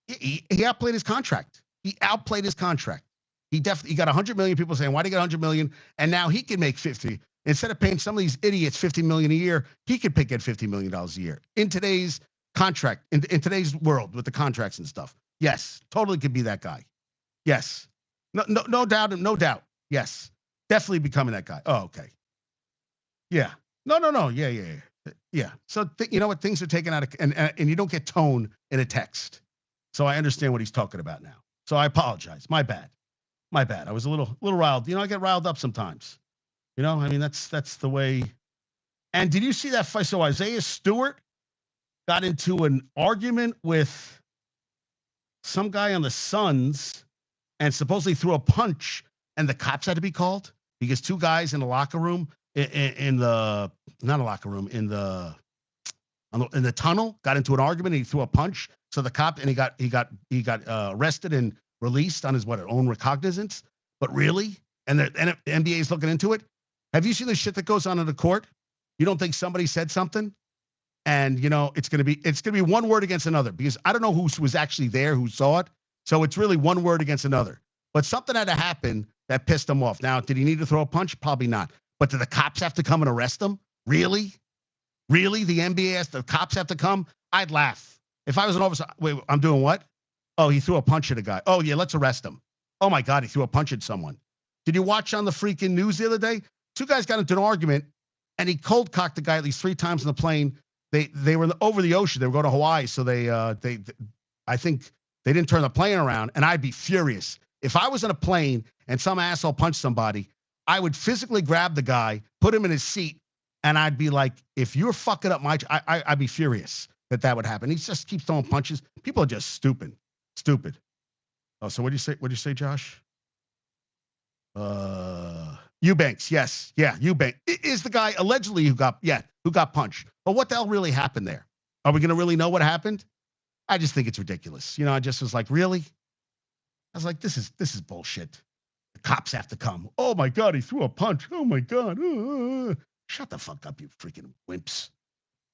he outplayed his contract. He outplayed his contract. He got 100 million people saying, why did he get 100 million? And now he can make 50. Instead of paying some of these idiots $50 million a year, he could pick at $50 million a year in today's contract, in today's world with the contracts and stuff. Yes, totally could be that guy. Yes. No doubt, no doubt. Yes. Definitely becoming that guy. Oh, okay. Yeah. No. Yeah. So you know what? Things are taken out of, and you don't get tone in a text. So I understand what he's talking about now. So I apologize. My bad. My bad. I was a little riled. You know, I get riled up sometimes. You know, I mean, that's the way. And did you see that fight? So Isaiah Stewart got into an argument with some guy on the Suns and supposedly threw a punch, and the cops had to be called because two guys in the locker room, in the not a locker room, in the tunnel, got into an argument and he threw a punch. So the cop, and he got arrested and released on his own recognizance. But really, and the NBA is looking into it. Have you seen the shit that goes on in the court? You don't think somebody said something? And you know it's gonna be one word against another because I don't know who was actually there, who saw it. So it's really one word against another. But something had to happen that pissed him off. Now, did he need to throw a punch? Probably not. But do the cops have to come and arrest him? Really? Really? The NBA has the cops have to come? I'd laugh. If I was an officer, wait, I'm doing what? Oh, he threw a punch at a guy. Oh, yeah, let's arrest him. Oh my God, he threw a punch at someone. Did you watch on the freaking news the other day? Two guys got into an argument and he cold cocked the guy at least 3 times in the plane. They were over the ocean. They were going to Hawaii, so I think they didn't turn the plane around. And I'd be furious if I was in a plane and some asshole punched somebody. I would physically grab the guy, put him in his seat, and I'd be like, "If you're fucking up I'd be furious that would happen." He just keeps throwing punches. People are just stupid. Oh, so what do you say? What do you say, Josh? Eubanks, yes, yeah, Eubanks is the guy allegedly who got punched. But what the hell really happened there? Are we going to really know what happened? I just think it's ridiculous. You know, I just was like, really? I was like, this is bullshit. The cops have to come. Oh my God, he threw a punch. Oh my God. Shut the fuck up, you freaking wimps.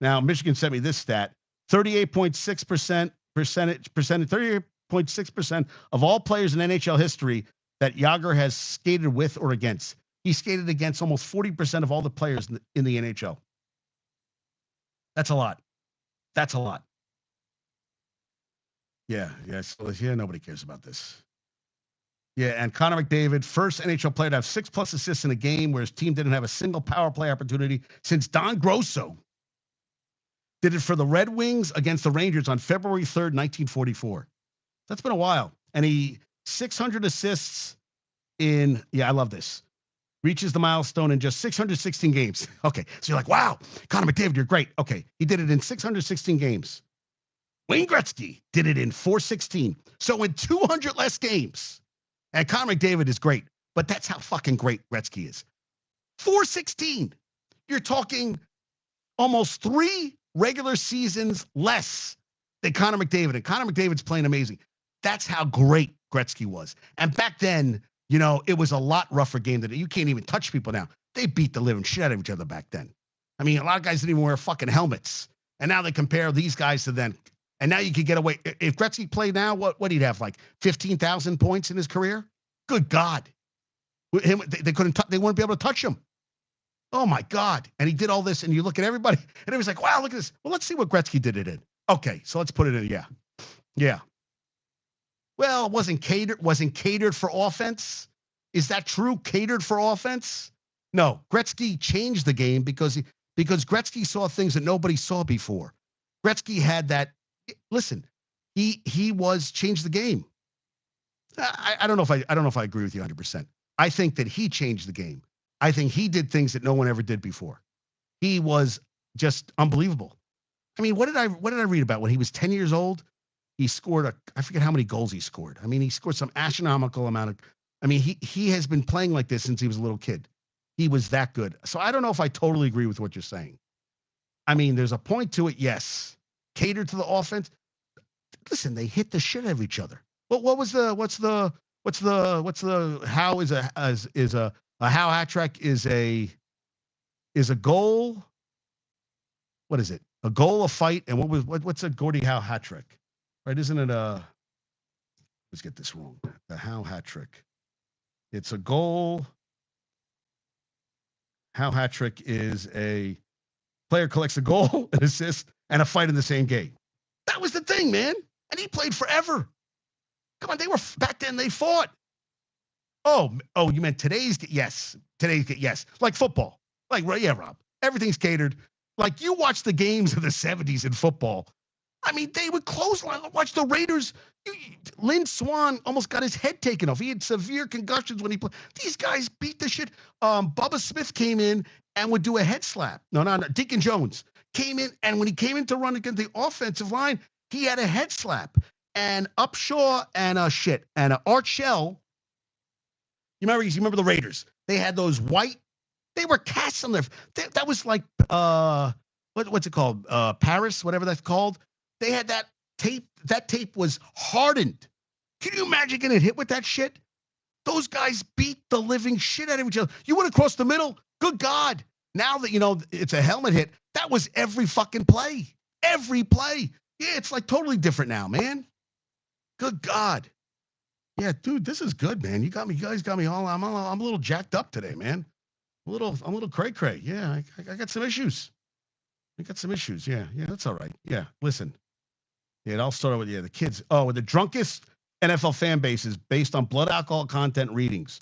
Now, Michigan sent me this stat: 38.6% 38.6% of all players in NHL history that Yager has skated with or against. He skated against almost 40% of all the players in the NHL. That's a lot. That's a lot. Yeah. So nobody cares about this. Yeah, and Connor McDavid, first NHL player to have 6+ assists in a game where his team didn't have a single power play opportunity since Don Grosso did it for the Red Wings against the Rangers on February 3rd, 1944. That's been a while. And he 600 assists in, I love this. Reaches the milestone in just 616 games. Okay, so you're like, wow, Connor McDavid, you're great. Okay, he did it in 616 games. Wayne Gretzky did it in 416. So in 200 less games. And Connor McDavid is great, but that's how fucking great Gretzky is. 416. You're talking almost 3 regular seasons less than Connor McDavid. And Connor McDavid's playing amazing. That's how great Gretzky was. And back then, you know, it was a lot rougher game than you can't even touch people now. They beat the living shit out of each other back then. I mean, a lot of guys didn't even wear fucking helmets. And now they compare these guys to them. And now you could get away. If Gretzky played now, what he'd have, like 15,000 points in his career? Good God. They wouldn't be able to touch him. Oh my God. And he did all this, and you look at everybody, and it was like, wow, look at this. Well, let's see what Gretzky did it in. Okay, so let's put it in. Yeah. Well, it wasn't catered for offense. Is that true? Catered for offense? No. Gretzky changed the game because Gretzky saw things that nobody saw before. Gretzky had that. Listen, he changed the game. I don't know if I agree with you 100%. I think that he changed the game. I think he did things that no one ever did before. He was just unbelievable. I mean, what did I read about when he was 10 years old? He scored I forget how many goals he scored. I mean, he scored some astronomical amount of. I mean, he has been playing like this since he was a little kid. He was that good. So I don't know if I totally agree with what you're saying. I mean, there's a point to it. Yes, catered to the offense. Listen, they hit the shit out of each other. What's the how is a how hat trick is a goal. What is it? A goal, a fight, and what's a Gordie Howe hat trick? Right? Isn't it let's get this wrong. The Howe hat trick. It's a goal. How hat trick is a player collects a goal, an assist, and a fight in the same game. That was the thing, man. And he played forever. Come on, they were back then. They fought. Oh, you meant today's? Yes, yes. Like football. Like yeah, Rob. Everything's catered. Like you watch the games of the '70s in football. I mean, they would clothesline. Watch the Raiders. Lynn Swan almost got his head taken off. He had severe concussions when he played. These guys beat the shit. Bubba Smith came in and would do a head slap. No. Deacon Jones came in, and when he came in to run against the offensive line, he had a head slap. And Upshaw and Art Shell. You remember the Raiders? They had those white. They were casts on their. That was like what's it called? Paris, whatever that's called. They had that tape. That tape was hardened. Can you imagine getting hit with that shit? Those guys beat the living shit out of each other. You went across the middle. Good God. Now that it's a helmet hit, that was every fucking play. Every play. Yeah, it's like totally different now, man. Good God. Yeah, dude, this is good, man. You guys got me all. I'm a little jacked up today, man. I'm a little cray. Yeah, I got some issues. Yeah, that's all right. Yeah, listen. Yeah, it all started with the kids. Oh, with the drunkest NFL fan bases based on blood alcohol content readings.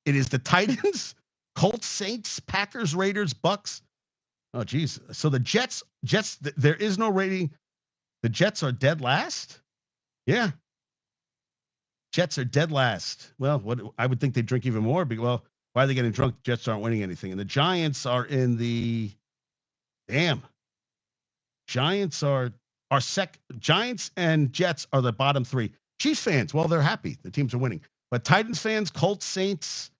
It is the Titans, Colts, Saints, Packers, Raiders, Bucks. Oh, geez. So the Jets. There is no rating. The Jets are dead last. Yeah. Jets are dead last. Well, what I would think they'd drink even more. Why are they getting drunk? Jets aren't winning anything. And the Giants are in the Giants Giants and Jets are the bottom three. Chiefs fans, well, they're happy. The teams are winning. But Titans fans, Colts, Saints,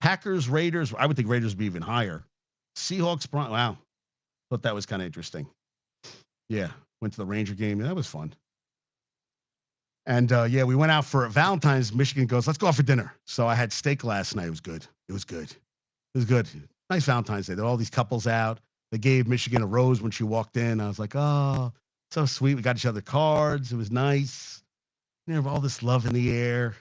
Packers, Raiders. I would think Raiders would be even higher. Seahawks, wow. Thought that was kind of interesting. Yeah. Went to the Ranger game. That was fun. And we went out for Valentine's. Michigan goes, let's go out for dinner. So I had steak last night. It was good. Nice Valentine's Day. There were all these couples out. They gave Michigan a rose when she walked in. I was like, oh, so sweet. We got each other cards. It was nice. All this love in the air.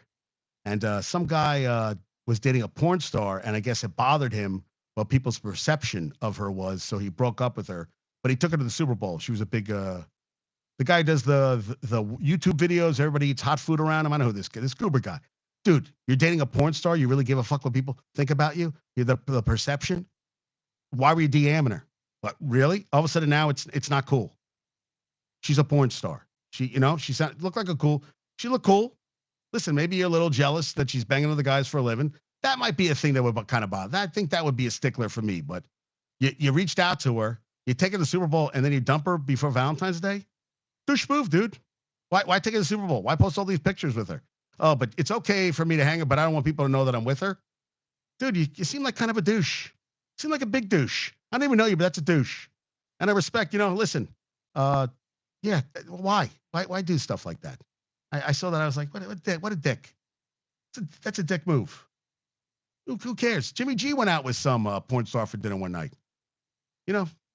And some guy was dating a porn star, and I guess it bothered him what people's perception of her was. So he broke up with her. But he took her to the Super Bowl. She was a big the guy does the YouTube videos. Everybody eats hot food around him. I know who this Goober guy. Dude, you're dating a porn star. You really give a fuck what people think about you? You're the perception. Why were you DMing her? But really? All of a sudden now it's not cool. She's a porn star. She looked like she looked cool. Listen, maybe you're a little jealous that she's banging other guys for a living. That might be a thing that would kind of bother. I think that would be a stickler for me. But you reached out to her, you take her to the Super Bowl, and then you dump her before Valentine's Day? Douche move, dude. Why take her to the Super Bowl? Why post all these pictures with her? Oh, but it's okay for me to hang her, but I don't want people to know that I'm with her. Dude, you seem like kind of a douche. You seem like a big douche. I don't even know you, but that's a douche. And I respect, listen. Yeah, why? Why do stuff like that? I saw that. I was like, what a dick. That's a dick move. Who cares? Jimmy G went out with some porn star for dinner one night.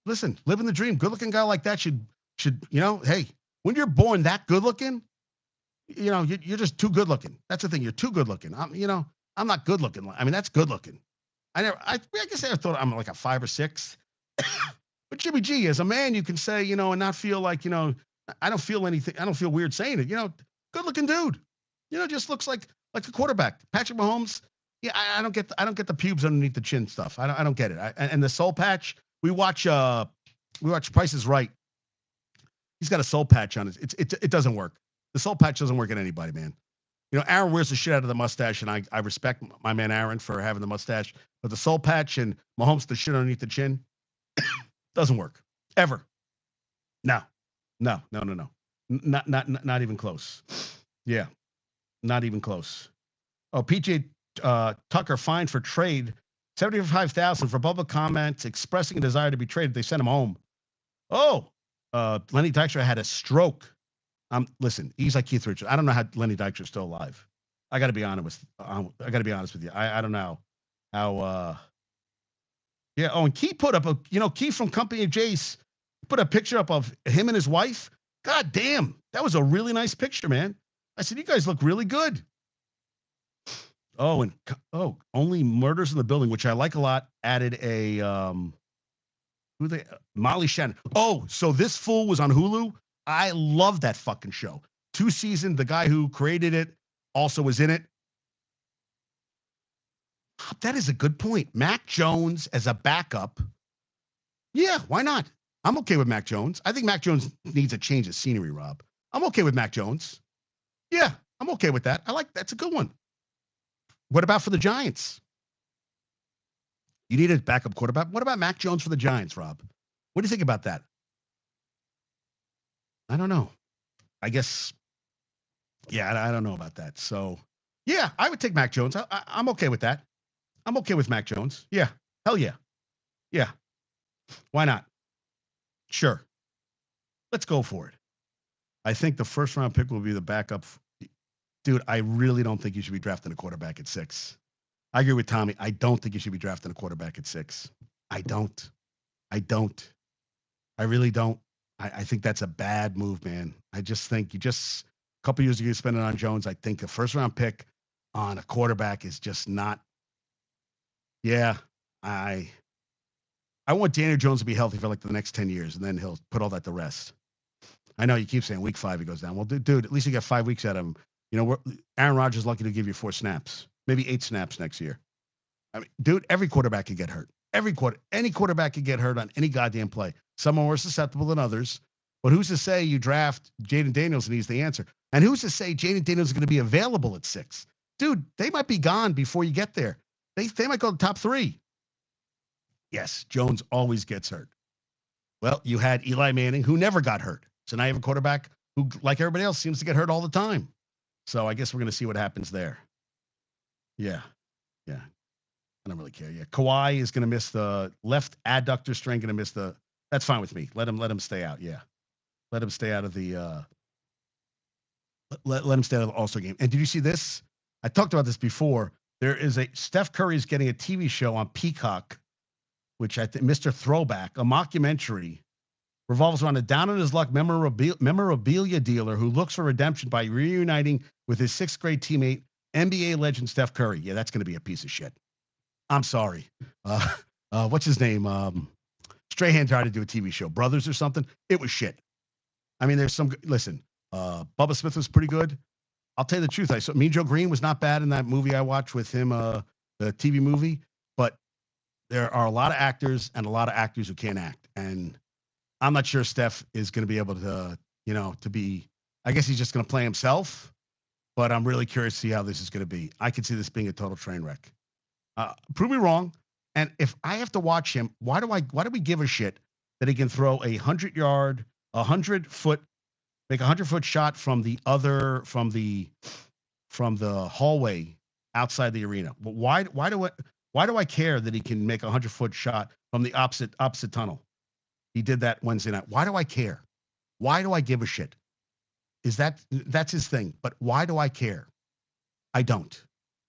Listen, living the dream. Good-looking guy like that should, hey, when you're born that good-looking, you're just too good-looking. That's the thing. You're too good-looking. I'm not good-looking. I mean, that's good-looking. I guess I thought I'm like a 5 or 6. But Jimmy G, as a man, you can say, and not feel like, I don't feel anything. I don't feel weird saying it. Good-looking dude. Just looks like a quarterback. Patrick Mahomes. Yeah, I don't get the pubes underneath the chin stuff. I don't get it. And the soul patch. We watch Price is Right. He's got a soul patch on it. It doesn't work. The soul patch doesn't work on anybody, man. Aaron wears the shit out of the mustache, and I respect my man Aaron for having the mustache. But the soul patch and Mahomes the shit underneath the chin doesn't work ever. No. Not even close. Yeah, not even close. Oh, PJ Tucker fined for trade $75,000 for public comments expressing a desire to be traded. They sent him home. Oh, Lenny Dykstra had a stroke. Listen, he's like Keith Richards. I don't know how Lenny Dykstra's still alive. I got to be honest with you. I don't know how. Yeah. Oh, and Key put up Key from Company of Jace put a picture up of him and his wife. God damn, that was a really nice picture, man. I said, you guys look really good. Oh, only Murders in the Building, which I like a lot. Added a Molly Shannon. Oh, so this fool was on Hulu. I love that fucking show. 2 seasons. The guy who created it also was in it. That is a good point. Mac Jones as a backup. Yeah, why not? I'm okay with Mac Jones. I think Mac Jones needs a change of scenery, Rob. I'm okay with Mac Jones. Yeah, I'm okay with that. That's a good one. What about for the Giants? You need a backup quarterback. What about Mac Jones for the Giants, Rob? What do you think about that? I don't know. I guess, yeah, I don't know about that. So, yeah, I would take Mac Jones. I'm okay with that. I'm okay with Mac Jones. Yeah, hell yeah. Yeah, why not? Sure. Let's go for it. I think the first round pick will be the backup. Dude, I really don't think you should be drafting a quarterback at 6. I agree with Tommy. I don't think you should be drafting a quarterback at 6. I don't. I don't. I really don't. I think that's a bad move, man. I just think a couple years ago you spent it on Jones. I think a first round pick on a quarterback is just not. Yeah, I I want Daniel Jones to be healthy for like the next 10 years, and then he'll put all that to rest. I know you keep saying week 5 he goes down. Well, dude, at least you got 5 weeks out of him. Aaron Rodgers is lucky to give you 4 snaps, maybe 8 snaps next year. I mean, dude, every quarterback could get hurt. Any quarterback could get hurt on any goddamn play. Some are more susceptible than others. But who's to say you draft Jaden Daniels and he's the answer? And who's to say Jaden Daniels is going to be available at 6? Dude, they might be gone before you get there. They might go to top 3. Yes, Jones always gets hurt. Well, you had Eli Manning, who never got hurt. So now you have a quarterback who, like everybody else, seems to get hurt all the time. So I guess we're going to see what happens there. Yeah. Yeah. I don't really care. Yeah. Kawhi is going to miss the left adductor strain, going to miss the. That's fine with me. Let him stay out. Yeah. Let him stay out of the. Let him stay out of the All-Star game. And did you see this? I talked about this before. There is a Steph Curry is getting a TV show on Peacock, which I think Mr. Throwback, a mockumentary revolves around a down on his luck memorabilia dealer who looks for redemption by reuniting with his 6th grade teammate, NBA legend Steph Curry. Yeah, that's going to be a piece of shit. I'm sorry. What's his name? Strahan tried to do a TV show, Brothers or something. It was shit. I mean, there's some. Listen, Bubba Smith was pretty good. I'll tell you the truth. I saw Mean Joe Green was not bad in that movie I watched with him, the TV movie. But there are a lot of actors and a lot of actors who can't act, and I'm not sure Steph is going to be able to, to be. I guess he's just going to play himself. But I'm really curious to see how this is going to be. I could see this being a total train wreck. Prove me wrong. And if I have to watch him, why do we give a shit that he can throw 100-yard, 100-foot, make a 100-foot shot from the hallway outside the arena? But why do I care that he can make a 100-foot shot from the opposite tunnel? He did that Wednesday night. Why do I care? Why do I give a shit? That's his thing. But why do I care? I don't.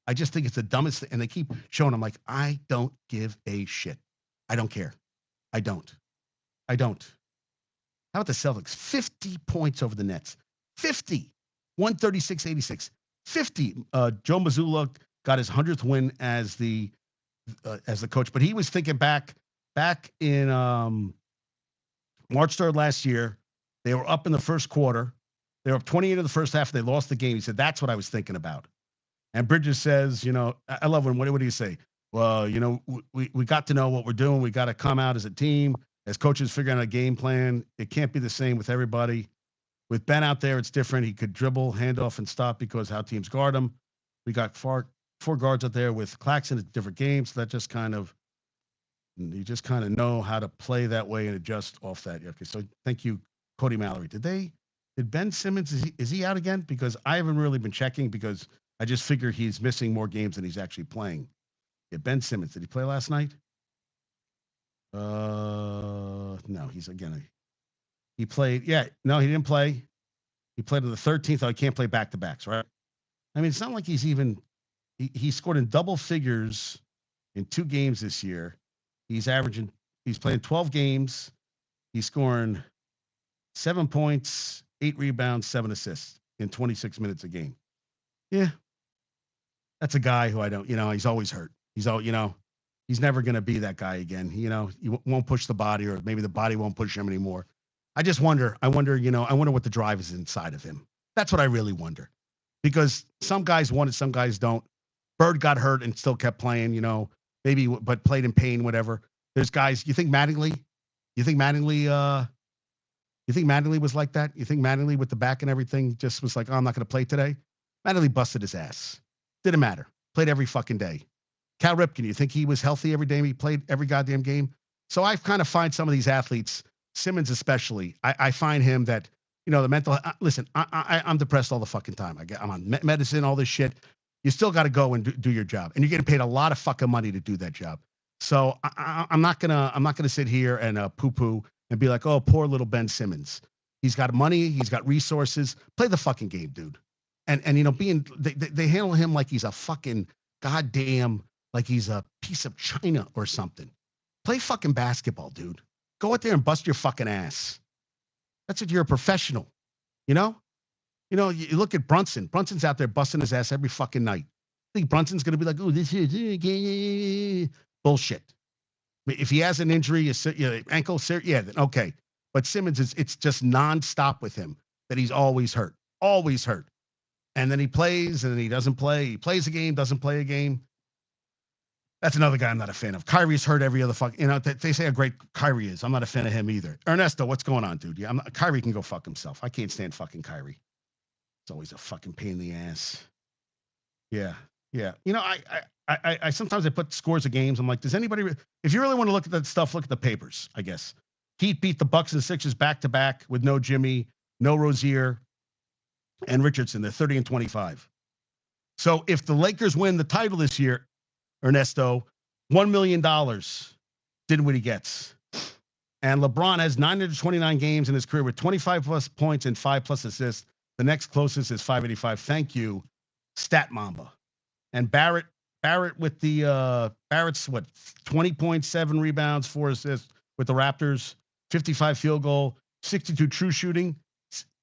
I just think it's the dumbest thing. And they keep showing him like, I don't give a shit. I don't care. I don't. I don't. How about the Celtics? 50 points over the Nets. 50. 136-86. 50. Joe Mazzulla got his 100th win as the coach. But he was thinking back in March 3rd last year. They were up in the first quarter. They were up 28 in the first half. They lost the game. He said, that's what I was thinking about. And Bridges says, I love when, what do you say? Well, we got to know what we're doing. We got to come out as a team, as coaches figuring out a game plan. It can't be the same with everybody. With Ben out there, it's different. He could dribble, hand off, and stop because how teams guard him. We got four guards out there with Claxton at different games. So that just you just kind of know how to play that way and adjust off that. Okay, so thank you, Cody Mallory. Did Ben Simmons, is he out again? Because I haven't really been checking because I just figure he's missing more games than he's actually playing. Yeah, Ben Simmons. Did he play last night? No, he played. Yeah, no, he didn't play. He played on the 13th. Oh, he can't play back-to-backs, right? I mean, it's not like he's even he scored in double figures in 2 games this year. He's playing 12 games. He's scoring 7 points, 8 rebounds, 7 assists in 26 minutes a game. Yeah. That's a guy who I don't, he's always hurt. He's never going to be that guy again. He won't push the body, or maybe the body won't push him anymore. I just wonder, I wonder what the drive is inside of him. That's what I really wonder. Because some guys want it, some guys don't. Bird got hurt and still kept playing, maybe, but played in pain, whatever. There's guys, you think Mattingly, you think Mattingly was like that? You think Mattingly with the back and everything just was like, oh, I'm not going to play today? Mattingly busted his ass. Didn't matter. Played every fucking day. Cal Ripken, you think he was healthy every day? He played every goddamn game. So I kind of find some of these athletes, Simmons especially, I find him that, the mental. Listen, I'm depressed all the fucking time. I'm on medicine, all this shit. You still got to go and do your job, and you're getting paid a lot of fucking money to do that job. So I'm not gonna sit here and poo-poo and be like, oh, poor little Ben Simmons. He's got money, he's got resources. Play the fucking game, dude. And they handle him like he's a fucking goddamn, like he's a piece of china or something. Play fucking basketball, dude. Go out there and bust your fucking ass. That's what you're a professional. You know? You look at Brunson. Brunson's out there busting his ass every fucking night. I think Brunson's gonna be like, oh, this is bullshit. I mean, if he has an injury, ankle, yeah, then okay. But Simmons it's just nonstop with him that he's always hurt. Always hurt. And then he plays and then he doesn't play. He plays a game, doesn't play a game. That's another guy I'm not a fan of. Kyrie's hurt every other fuck. They say how great Kyrie is. I'm not a fan of him either. Ernesto, what's going on, dude? Yeah, Kyrie can go fuck himself. I can't stand fucking Kyrie. It's always a fucking pain in the ass. Yeah, yeah. I sometimes I put scores of games. I'm like, does anybody? If you really want to look at that stuff, look at the papers. I guess Heat beat the Bucks and Sixers back to back with no Jimmy, no Rozier, and Richardson. They're 30-25. So if the Lakers win the title this year, Ernesto, $1 million did what he gets. And LeBron has 929 games in his career with 25 plus points and 5 plus assists. The next closest is 585. Thank you, Stat Mamba. And Barrett with the Barrett's 20.7 rebounds, 4 assists with the Raptors, 55 field goal, 62 true shooting.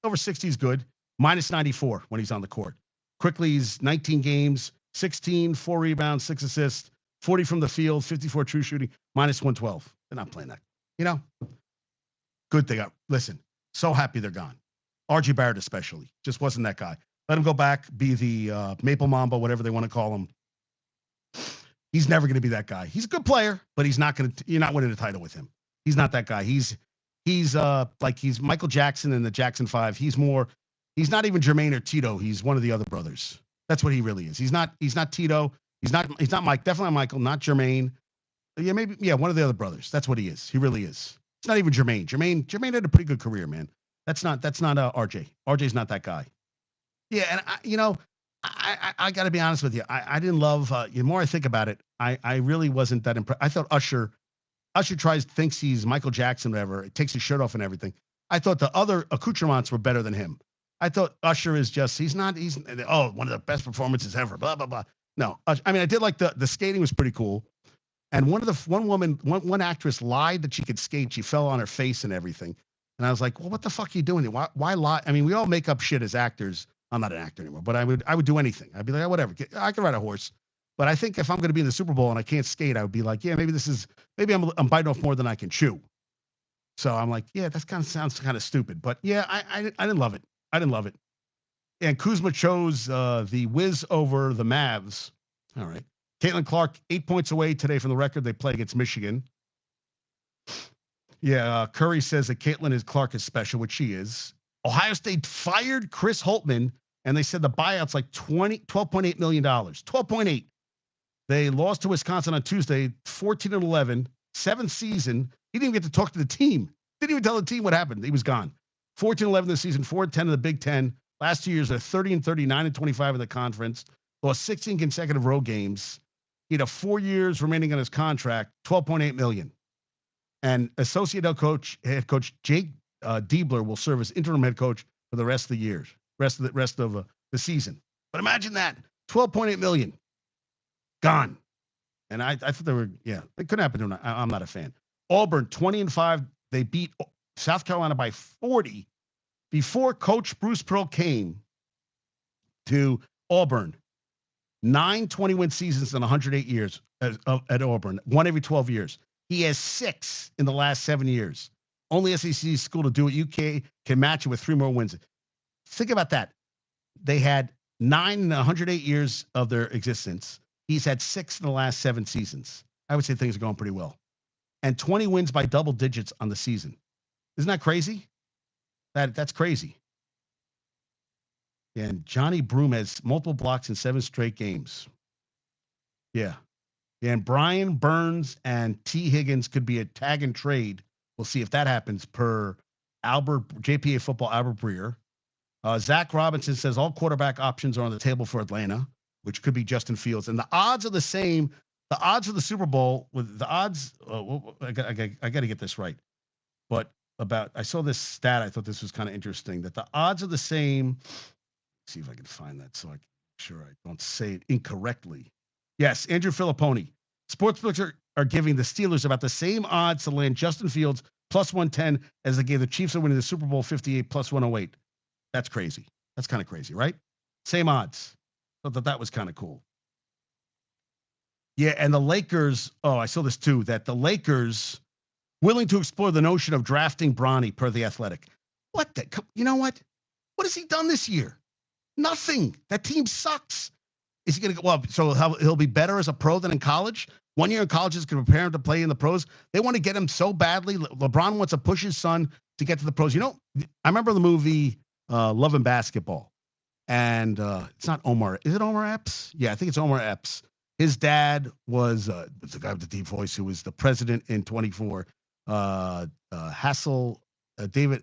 Over 60 is good. Minus 94 when he's on the court. Quickly's 19 games, 16, 4 rebounds, 6 assists, 40 from the field, 54 true shooting, minus 112. They're not playing that. Good thing. Listen, so happy they're gone. RJ Barrett especially. Just wasn't that guy. Let him go back, be the Maple Mamba, whatever they want to call him. He's never going to be that guy. He's a good player, but he's not going to. You're not winning a title with him. He's not that guy. He's like he's Michael Jackson in the Jackson 5. He's not even Jermaine or Tito. He's one of the other brothers. That's what he really is. He's not Tito. He's not Mike. Definitely not Michael. Not Jermaine. Yeah, maybe. Yeah, one of the other brothers. That's what he is. He really is. It's not even Jermaine. Jermaine had a pretty good career, man. That's not RJ. RJ's not that guy. Yeah, and I got to be honest with you. I didn't love. The more I think about it, I really wasn't that impressed. I thought Usher thinks he's Michael Jackson, whatever. It takes his shirt off and everything. I thought the other accoutrements were better than him. I thought Usher is just he's one of the best performances ever. Blah blah blah. No, I mean I did like the skating was pretty cool. And one actress lied that she could skate. She fell on her face and everything. And I was like, well, what the fuck are you doing? Why lie? I mean, we all make up shit as actors. I'm not an actor anymore, but I would do anything. I'd be like, oh, whatever. I can ride a horse. But I think if I'm going to be in the Super Bowl and I can't skate, I would be like, yeah, maybe I'm biting off more than I can chew. So I'm like, yeah, that kind of sounds kind of stupid. But yeah, I didn't love it. I didn't love it. And Kuzma chose the Wiz over the Mavs. All right. Caitlin Clark, 8 points away today from the record. They play against Michigan. Yeah, Curry says that Clark is special, which she is. Ohio State fired Chris Holtmann, and they said the buyout's like $12.8 million. 12.8. They lost to Wisconsin on Tuesday, 14-11, 7th season. He didn't even get to talk to the team. Didn't even tell the team what happened. He was gone. 14-11 this season, 4-10 in the Big Ten. Last 2 years, they're 30-30, 9-25 in the conference. Lost 16 consecutive road games. He had 4 years remaining on his contract, $12.8 million. And associate head coach Jake Diebler will serve as interim head coach for the rest of the rest of the season. But imagine that, $12.8 million gone. And I thought it could happen to him. I'm not a fan. Auburn 20-5. They beat South Carolina by 40 before Coach Bruce Pearl came to Auburn. 9 20-win seasons in 108 years at Auburn, one every 12 years. He has 6 in the last 7 years. Only SEC school to do it. UK can match it with 3 more wins. Think about that. They had 9 in 108 years of their existence. He's had 6 in the last 7 seasons. I would say things are going pretty well. And 20 wins by double digits on the season. Isn't that crazy? That's crazy. And Johnny Broom has multiple blocks in 7 straight games. Yeah. And Brian Burns and T. Higgins could be a tag and trade. We'll see if that happens per JPA Football Albert Breer. Zach Robinson says all quarterback options are on the table for Atlanta, which could be Justin Fields. And the odds are the same. The odds for the Super Bowl with the odds. I got to get this right. But I saw this stat. I thought this was kind of interesting that the odds are the same. Let's see if I can find that so I can make sure I don't say it incorrectly. Yes, Andrew Filipponi. Sportsbooks are giving the Steelers about the same odds to land Justin Fields plus 110 as they gave the Chiefs are winning the Super Bowl 58 plus 108. That's crazy. That's kind of crazy, right? Same odds. Thought that was kind of cool. Yeah, and the Lakers, I saw this too, that the Lakers willing to explore the notion of drafting Bronny per The Athletic. You know what? What has he done this year? Nothing. That team sucks. Is he going to go? Well, so he'll be better as a pro than in college? 1 year in college is going to prepare him to play in the pros. They want to get him so badly. LeBron wants to push his son to get to the pros. You know, I remember the movie Love and Basketball. And it's not Omar. Is it Omar Epps? Yeah, I think it's Omar Epps. His dad was the guy with the deep voice who was the president in 24. David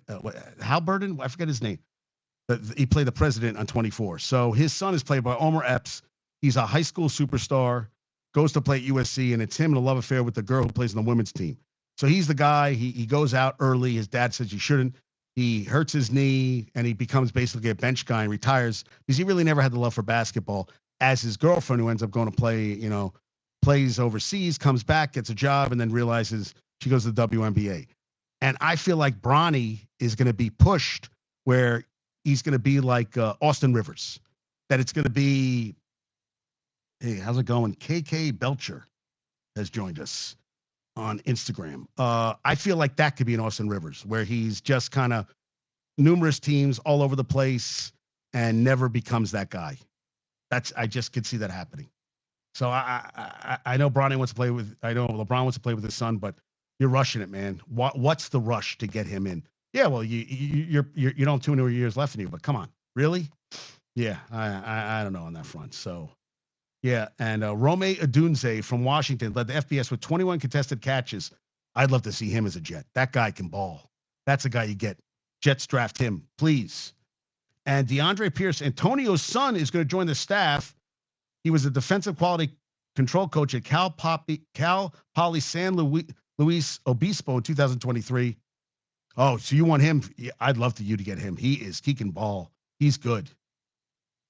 Halberton. I forget his name. But he played the president on 24. So his son is played by Omar Epps. He's a high school superstar, goes to play at USC, and it's him in a love affair with the girl who plays on the women's team. So he's the guy. He goes out early. His dad says he shouldn't. He hurts his knee, and he becomes basically a bench guy and retires because he really never had the love for basketball. As his girlfriend, who ends up going to play, plays overseas, comes back, gets a job, and then realizes she goes to the WNBA. And I feel like Bronny is going to be pushed where he's going to be like Austin Rivers. That it's going to be, hey, how's it going? KK Belcher has joined us on Instagram. I feel like that could be an Austin Rivers, where he's just kind of numerous teams all over the place and never becomes that guy. I just could see that happening. So I know Bronny wants to play with. I know LeBron wants to play with his son, but you're rushing it, man. What's the rush to get him in? Yeah, well, you don't have 2 more years left in you, but come on, really? Yeah, I don't know on that front. So. Yeah, and Rome Odunze from Washington led the FBS with 21 contested catches. I'd love to see him as a Jet. That guy can ball. That's a guy you get. Jets draft him, please. And DeAndre Pierce, Antonio's son, is going to join the staff. He was a defensive quality control coach at Cal Poly San Luis Obispo in 2023. Oh, so you want him? Yeah, I'd love you to get him. He can ball. He's good.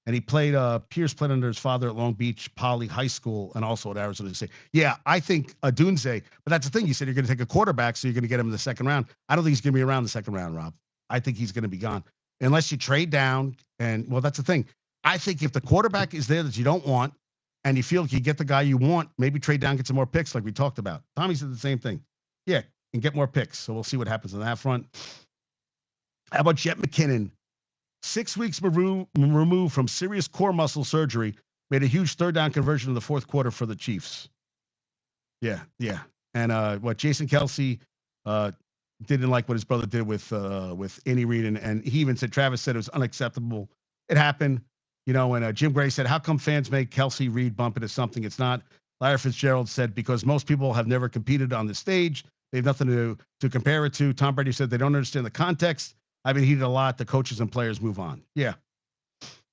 And he played, Pierce played under his father at Long Beach Poly High School and also at Arizona State. Yeah, I think Odunze, but that's the thing. You said you're going to take a quarterback, so you're going to get him in the second round. I don't think he's going to be around the second round, Rob. I think he's going to be gone unless you trade down. And, well, that's the thing. I think if the quarterback is there that you don't want and you feel like you get the guy you want, maybe trade down, get some more picks like we talked about. Tommy said the same thing. Yeah, and get more picks. So we'll see what happens on that front. How about Jet McKinnon? 6 weeks removed from serious core muscle surgery, made a huge third down conversion in the fourth quarter for the Chiefs. Yeah. And Jason Kelsey didn't like what his brother did with Andy Reid, and he even said, Travis said it was unacceptable. It happened, and Jim Gray said, how come fans make Kelsey Reid bump into something it's not? Larry Fitzgerald said, because most people have never competed on the stage. They have nothing to compare it to. Tom Brady said they don't understand the context. I've been heated a lot. The coaches and players move on. Yeah.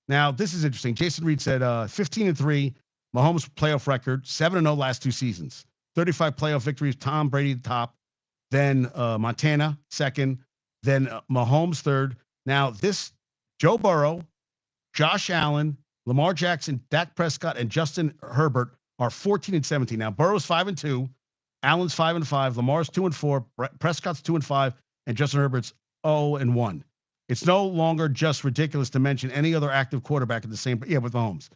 Now, this is interesting. Jason Reed said 15-3, Mahomes playoff record, 7-0 last 2 seasons. 35 playoff victories, Tom Brady top, then Montana second, then Mahomes third. Now, this Joe Burrow, Josh Allen, Lamar Jackson, Dak Prescott, and Justin Herbert are 14-17. Now, Burrow's 5-2, Allen's 5-5, Lamar's 2-4, Prescott's 2-5, and Justin Herbert's 0-1. It's no longer just ridiculous to mention any other active quarterback at the same. Yeah, with Mahomes,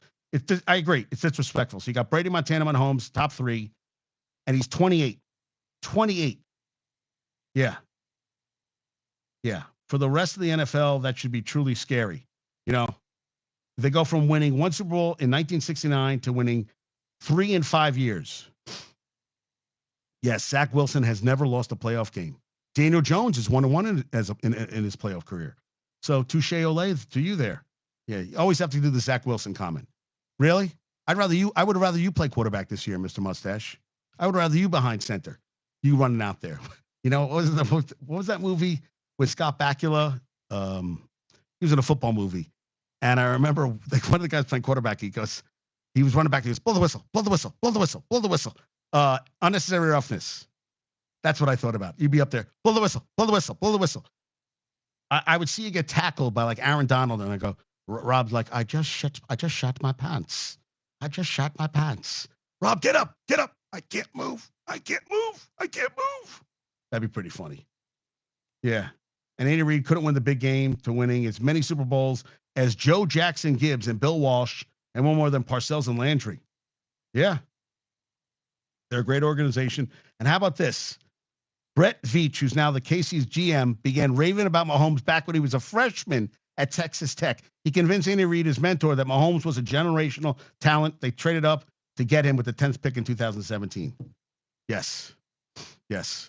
I agree. It's disrespectful. So you got Brady, Montana, Mahomes, top three, and he's 28. 28. Yeah. Yeah. For the rest of the NFL, that should be truly scary. You know, they go from winning one Super Bowl in 1969 to winning 3 in 5 years. Yes, Zach Wilson has never lost a playoff game. Daniel Jones is 1-1 in his playoff career. So touche ole to you there. Yeah, you always have to do the Zach Wilson comment. Really? I would rather you play quarterback this year, Mr. Mustache. I would rather you behind center. You running out there. You know, what was that movie with Scott Bakula? He was in a football movie. And I remember like one of the guys playing quarterback, he was running back, he goes, blow the whistle, blow the whistle, blow the whistle, blow the whistle. Unnecessary roughness. That's what I thought about. You'd be up there, blow the whistle, blow the whistle, blow the whistle. I would see you get tackled by like Aaron Donald, and I go, Rob's like, I just shot my pants. I just shot my pants. Rob, get up. I can't move. That'd be pretty funny. Yeah. And Andy Reid couldn't win the big game to winning as many Super Bowls as Joe Jackson Gibbs and Bill Walsh, and one more than Parcells and Landry. Yeah. They're a great organization. And how about this? Brett Veach, who's now the Casey's GM, began raving about Mahomes back when he was a freshman at Texas Tech. He convinced Andy Reid, his mentor, that Mahomes was a generational talent. They traded up to get him with the 10th pick in 2017. Yes.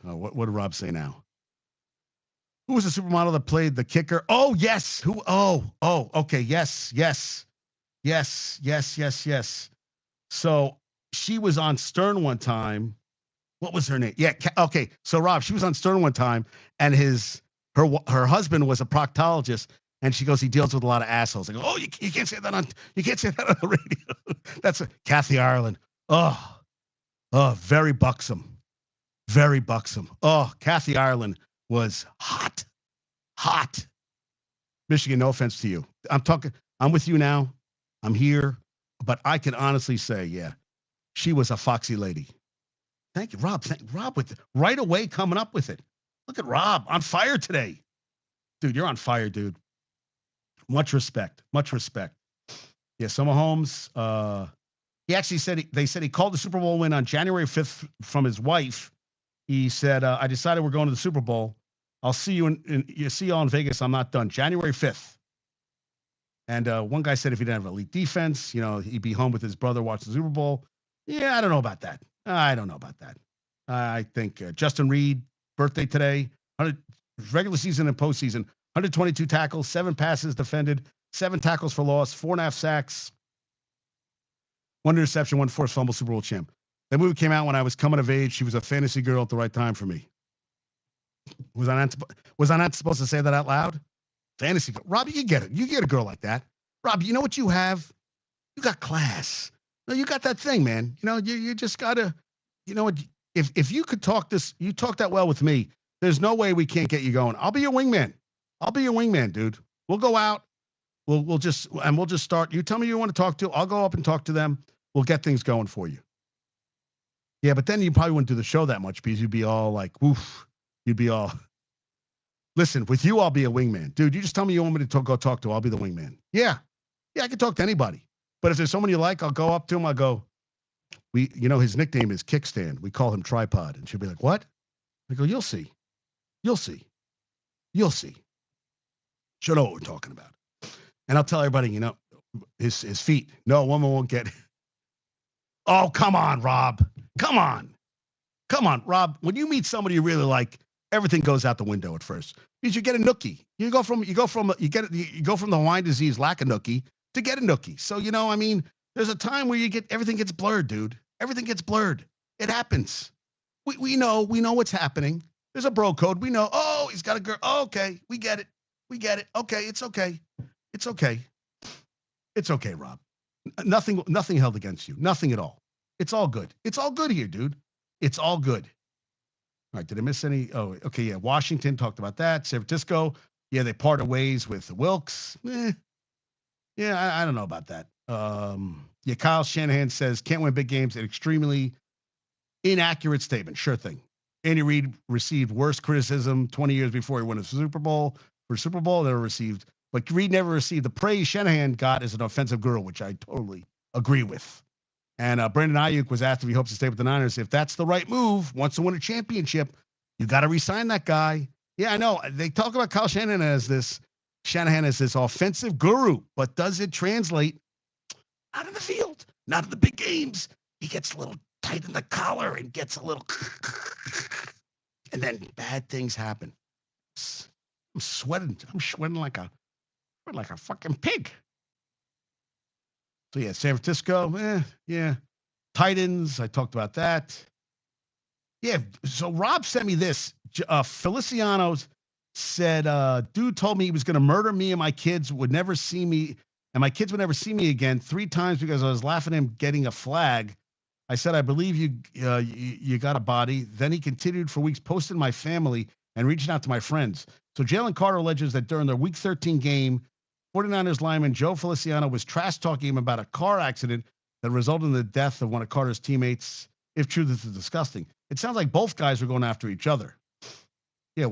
What did Rob say now? Who was the supermodel that played the kicker? Oh, yes. Who? Oh, okay. Yes. So she was on Stern one time. What was her name? Yeah. Okay. So Rob, she was on Stern one time, and her husband was a proctologist, and she goes, he deals with a lot of assholes. I go, oh, you can't say that on the radio. That's Kathy Ireland. Oh, very buxom. Oh, Kathy Ireland was hot. Michigan, no offense to you. I'm with you now. I'm here, but I can honestly say, yeah, she was a foxy lady. Thank you, Rob. Rob with right away coming up with it. Look at Rob on fire today. Dude, you're on fire, dude. Much respect. Yeah, so Mahomes, he actually said, they said he called the Super Bowl win on January 5th from his wife. He said, I decided we're going to the Super Bowl. I'll see you see y'all in Vegas. I'm not done. January 5th. And one guy said if he didn't have elite defense, he'd be home with his brother watching the Super Bowl. Yeah, I don't know about that. I think Justin Reed, birthday today, regular season and postseason, 122 tackles, 7 passes defended, 7 tackles for loss, 4.5 sacks, 1 interception, 1 forced fumble, Super Bowl champ. That movie came out when I was coming of age. She was a fantasy girl at the right time for me. Was I not supposed to say that out loud? Fantasy girl. Rob, you get it. You get a girl like that. Rob, you know what you have? You got class. No, you got that thing, man. You just gotta, what? If you could talk you talk that well with me, there's no way we can't get you going. I'll be your wingman. Dude. We'll go out. We'll just start. You tell me you want to talk to. I'll go up and talk to them. We'll get things going for you. Yeah, but then you probably wouldn't do the show that much because you'd be all like, woof. You'd be all. Listen, with you, I'll be a wingman, dude. You just tell me you want me to go talk to. I'll be the wingman. Yeah, I can talk to anybody. But if there's someone you like, I'll go up to him. I'll go, his nickname is Kickstand. We call him Tripod. And she'll be like, what? I go, you'll see. She'll know what we're talking about. And I'll tell everybody, his feet. No, a woman won't get. Oh, come on, Rob. Come on, Rob. When you meet somebody you really like, everything goes out the window at first because you get a nookie. You go from the Hawaiian disease lack a nookie to get a nookie. So, there's a time where everything gets blurred, dude. Everything gets blurred. It happens. We know what's happening. There's a bro code. We know, oh, he's got a girl. Oh, okay. We get it. Okay. It's okay, Rob. Nothing held against you. Nothing at all. It's all good. It's all good here, dude. It's all good. All right. Did I miss any? Oh, okay. Yeah. Washington talked about that. San Francisco. Yeah. They parted ways with Wilkes. Yeah. I don't know about that. Yeah. Kyle Shanahan says can't win big games. An extremely inaccurate statement. Sure thing. Andy Reid received worse criticism 20 years before he won a Super Bowl. But Reid never received the praise Shanahan got as an offensive guru, which I totally agree with. And Brandon Ayuk was asked if he hopes to stay with the Niners. If that's the right move, wants to win a championship, you got to re-sign that guy. Yeah, I know. They talk about Kyle Shanahan as this offensive guru, but does it translate? Not in the field, not in the big games. He gets a little tight in the collar and gets a little, and then bad things happen. I'm sweating. I'm sweating like a fucking pig. So yeah, San Francisco, yeah. Titans, I talked about that. Yeah, so Rob sent me this. Feliciano's said, dude told me he was going to murder me and my kids would never see me, and my kids would never see me again 3 times because I was laughing at him getting a flag. I said, I believe you got a body. Then he continued for weeks posting my family and reaching out to my friends. So Jalen Carter alleges that during their Week 13 game, 49ers lineman Joe Feliciano was trash talking him about a car accident that resulted in the death of one of Carter's teammates. If true, this is disgusting. It sounds like both guys were going after each other. Yeah,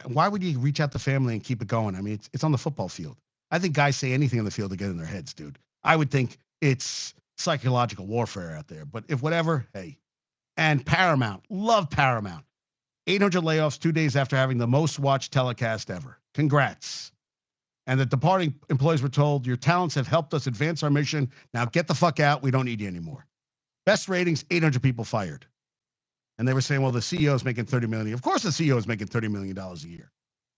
why would you reach out to family and keep it going? I mean, it's on the football field. I think guys say anything on the field to get in their heads, dude. I would think it's psychological warfare out there. But if whatever, hey. And Paramount, love Paramount. 800 layoffs 2 days after having the most watched telecast ever. Congrats. And the departing employees were told, your talents have helped us advance our mission. Now get the fuck out. We don't need you anymore. Best ratings, 800 people fired. And they were saying, well, the CEO is making $30 million. Of course the CEO is making $30 million a year.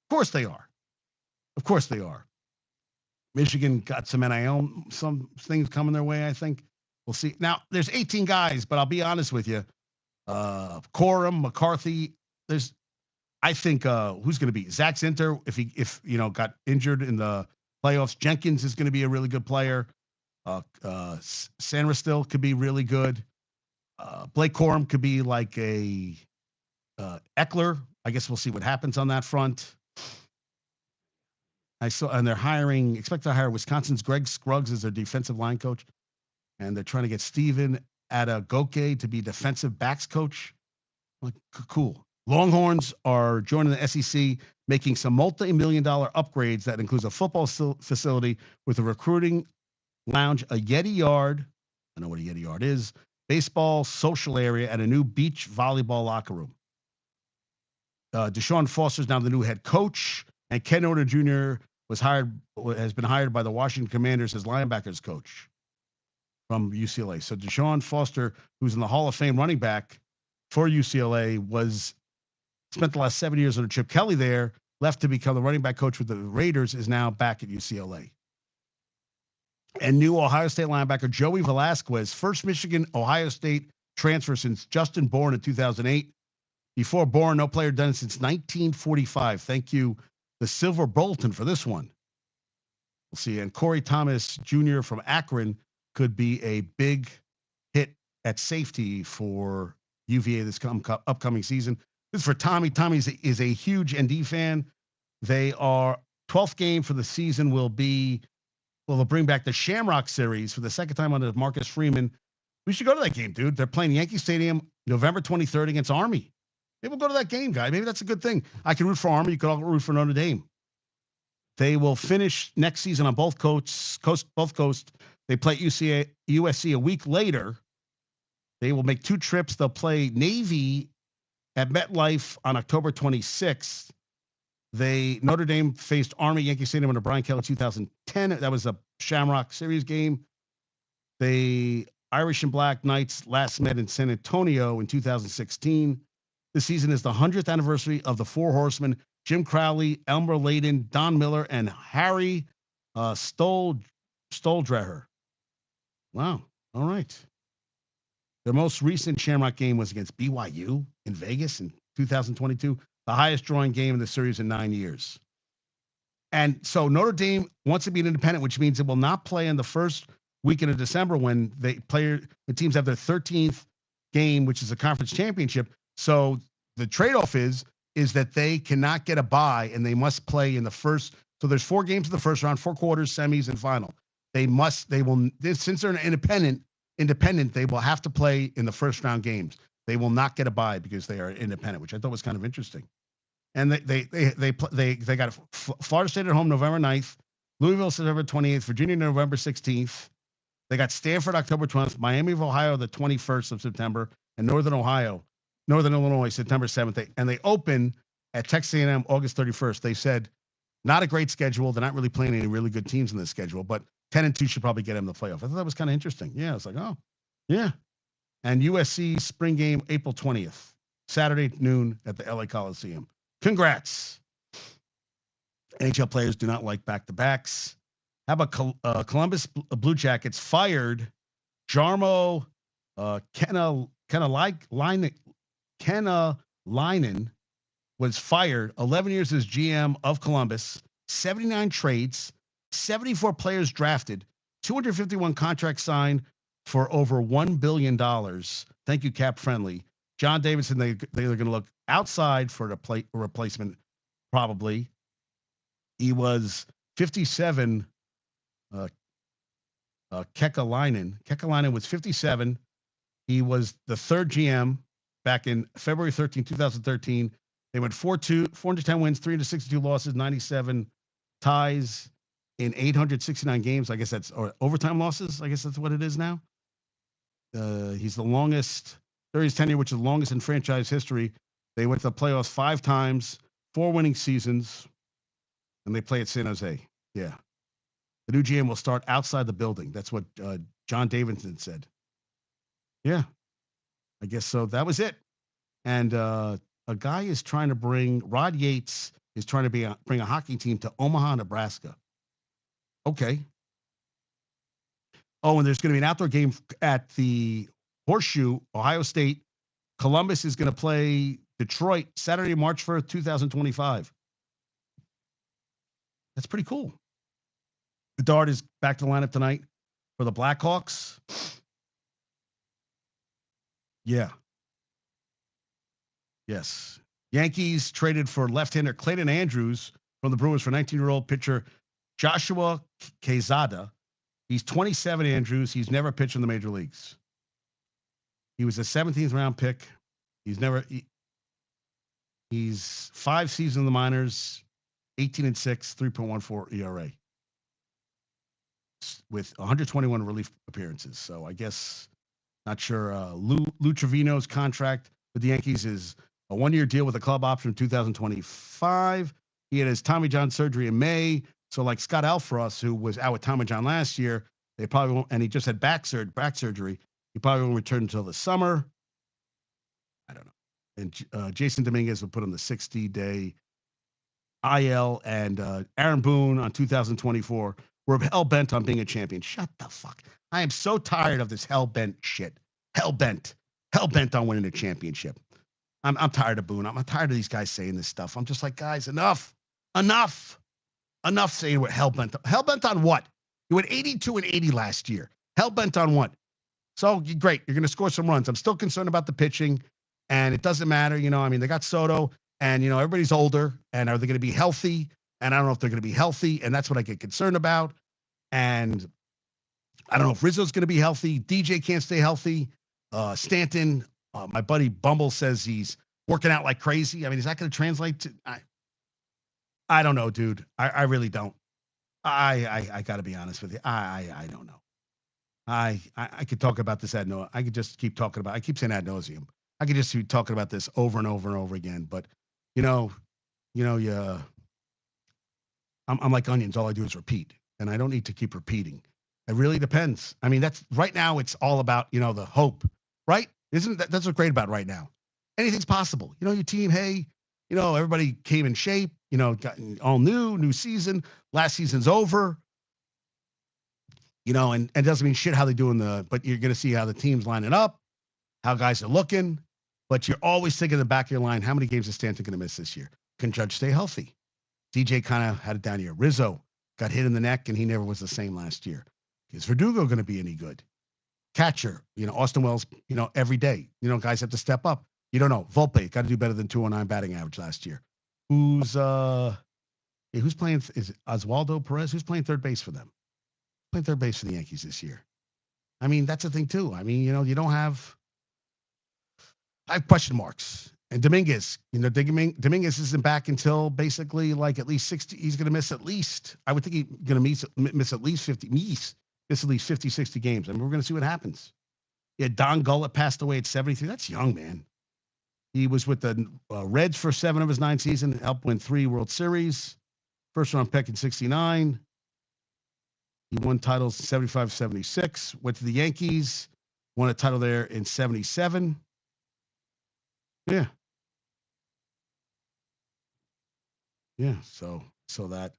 Of course they are. Of course they are. Michigan got some NIL, some things coming their way, I think. We'll see. Now, there's 18 guys, but I'll be honest with you. Corum, McCarthy, I think who's going to be Zach Zinter if got injured in the playoffs. Jenkins is going to be a really good player. Sandra still could be really good. Blake Corum could be like a Eckler. I guess we'll see what happens on that front. And they're expect to hire Wisconsin's Greg Scruggs as their defensive line coach. And they're trying to get Steven Adagoke to be defensive backs coach. Like, cool. Longhorns are joining the SEC, making some multi-million-dollar upgrades that includes a football facility with a recruiting lounge, a Yeti yard. I know what a Yeti yard is. Baseball social area, and a new beach volleyball locker room. Deshaun Foster is now the new head coach, and Ken Norton Jr. has been hired by the Washington Commanders as linebackers coach from UCLA. So Deshaun Foster, who's in the Hall of Fame running back for UCLA, spent the last 7 years under Chip Kelly there, left to become the running back coach with the Raiders, is now back at UCLA. And new Ohio State linebacker Joey Velasquez, first Michigan-Ohio State transfer since Justin Bourne in 2008. Before Bourne, no player done it since 1945. Thank you, the Silver Bulletin, for this one. We'll see. And Corey Thomas Jr. from Akron could be a big hit at safety for UVA this upcoming season. This is for Tommy. Tommy is a huge ND fan. They are 12th game for the season will be. Well, they'll bring back the Shamrock Series for the second time under Marcus Freeman. We should go to that game, dude. They're playing Yankee Stadium November 23rd against Army. Maybe we'll go to that game, guy. Maybe that's a good thing. I can root for Army. You could all root for Notre Dame. They will finish next season on both coasts. They play USC a week later. They will make 2 trips. They'll play Navy at MetLife on October 26th. Notre Dame faced Army Yankee Stadium under Brian Kelly in 2010. That was a Shamrock Series game. The Irish and Black Knights last met in San Antonio in 2016. This season is the 100th anniversary of the Four Horsemen: Jim Crowley, Elmer Layden, Don Miller, and Harry Stoldreher. Wow. All right. Their most recent Shamrock game was against BYU in Vegas in 2022, the highest drawing game in the series in 9 years. And so Notre Dame wants to be an independent, which means it will not play in the first weekend of December when the teams have their 13th game, which is a conference championship. So the trade-off is that they cannot get a bye and they must play in the first. So there's 4 games in the first round, 4 quarters, semis, and final. Since they're an independent, they will have to play in the first round games. They will not get a bye because they are independent, which I thought was kind of interesting. And they got Florida State at home November 9th, Louisville September 28th, Virginia November 16th, They got Stanford October 12th, Miami of Ohio the 21st of September, and Northern Illinois September 7th. And they open at Texas A&M August 31st. They said not a great schedule. They're not really playing any really good teams in this schedule, but 10-2 should probably get them the playoff. I thought that was kind of interesting. Yeah, I was like, oh, yeah. And USC spring game April 20th, Saturday noon at the LA Coliseum. Congrats. NHL players do not like back-to-backs. How about Columbus Blue Jackets fired Jarmo Kenalainen was fired, 11 years as GM of Columbus, 79 trades, 74 players drafted, 251 contracts signed for over $1 billion. Thank you, Cap Friendly. John Davidson, they're going to look outside for a replacement, probably. He was 57. Kekalainen. Kekalainen was 57. He was the third GM back in February 13, 2013. They went 410 wins, 362 losses, 97 ties in 869 games. I guess that's or overtime losses. I guess that's what it is now. He's the longest during his tenure, which is the longest in franchise history. They went to the playoffs 5 times, 4 winning seasons, and they play at San Jose. Yeah. The new GM will start outside the building. That's what John Davidson said. Yeah, I guess so. That was it. And a guy is trying to Rod Yates is trying to bring a hockey team to Omaha, Nebraska. Okay. Oh, and there's going to be an outdoor game at the Horseshoe, Ohio State. Columbus is going to play Detroit Saturday, March 1st, 2025. That's pretty cool. Bedard is back to the lineup tonight for the Blackhawks. Yeah. Yes. Yankees traded for left-hander Clayton Andrews from the Brewers for 19-year-old pitcher Joshua Quezada. He's 27, Andrews. He's never pitched in the major leagues. He was a 17th round pick. He's 5 seasons in the minors, 18-6, 3.14 ERA. With 121 relief appearances. So I guess, not sure. Lou Trevino's contract with the Yankees is a 1-year deal with a club option in 2025. He had his Tommy John surgery in May. So like Scott Alfrost, who was out with Tommy John last year, they probably won't, and he just had back surgery. He probably won't return until the summer. I don't know. And Jason Dominguez will put on the 60-day IL, and Aaron Boone on 2024. We're hell-bent on being a champion. Shut the fuck. I am so tired of this hell-bent shit. Hell-bent on winning a championship. I'm tired of Boone. I'm tired of these guys saying this stuff. I'm just like, guys, enough saying we're hell-bent. Hell-bent on what? You went 82 and 80 last year. Hell-bent on what? So, great. You're going to score some runs. I'm still concerned about the pitching, and it doesn't matter. I mean, they got Soto, and, everybody's older, and are they going to be healthy? And I don't know if they're going to be healthy, and that's what I get concerned about. And I don't know if Rizzo's going to be healthy. DJ can't stay healthy. Stanton, my buddy Bumble says he's working out like crazy. I mean, is that going to translate to? I don't know, dude. I really don't. I got to be honest with you. I don't know. I could talk about this ad nauseum. I could just keep talking about. I keep saying ad nauseum. I could just keep talking about this over and over and over again. But I'm like onions. All I do is repeat, and I don't need to keep repeating. It really depends. I mean, that's right now. It's all about the hope, right? Isn't that's what's great about right now? Anything's possible. Your team. Hey, everybody came in shape. Got all new season. Last season's over. And it doesn't mean shit how they do but you're going to see how the team's lining up, how guys are looking. But you're always thinking in the back of your line, how many games is Stanton going to miss this year? Can Judge stay healthy? DJ kind of had it down here. Rizzo got hit in the neck, and he never was the same last year. Is Verdugo going to be any good? Catcher, Austin Wells, every day. Guys have to step up. You don't know. Volpe got to do better than 209 batting average last year. Who's playing? Is it Oswaldo Perez? Who's playing third base for them? Playing third base for the Yankees this year. I mean, that's the thing too. I mean, you don't have. I have question marks. And Dominguez, Dominguez isn't back until basically like at least 60. He's going to miss at least. I would think he's going to miss at least 50. This at least 50, 60 games. I mean, we're going to see what happens. Yeah, Don Gullett passed away at 73. That's young, man. He was with the Reds for 7 of his 9 seasons, helped win 3 World Series. First round pick in 69. He won titles in 75, 76. Went to the Yankees, won a title there in 77. Yeah. Yeah. So that.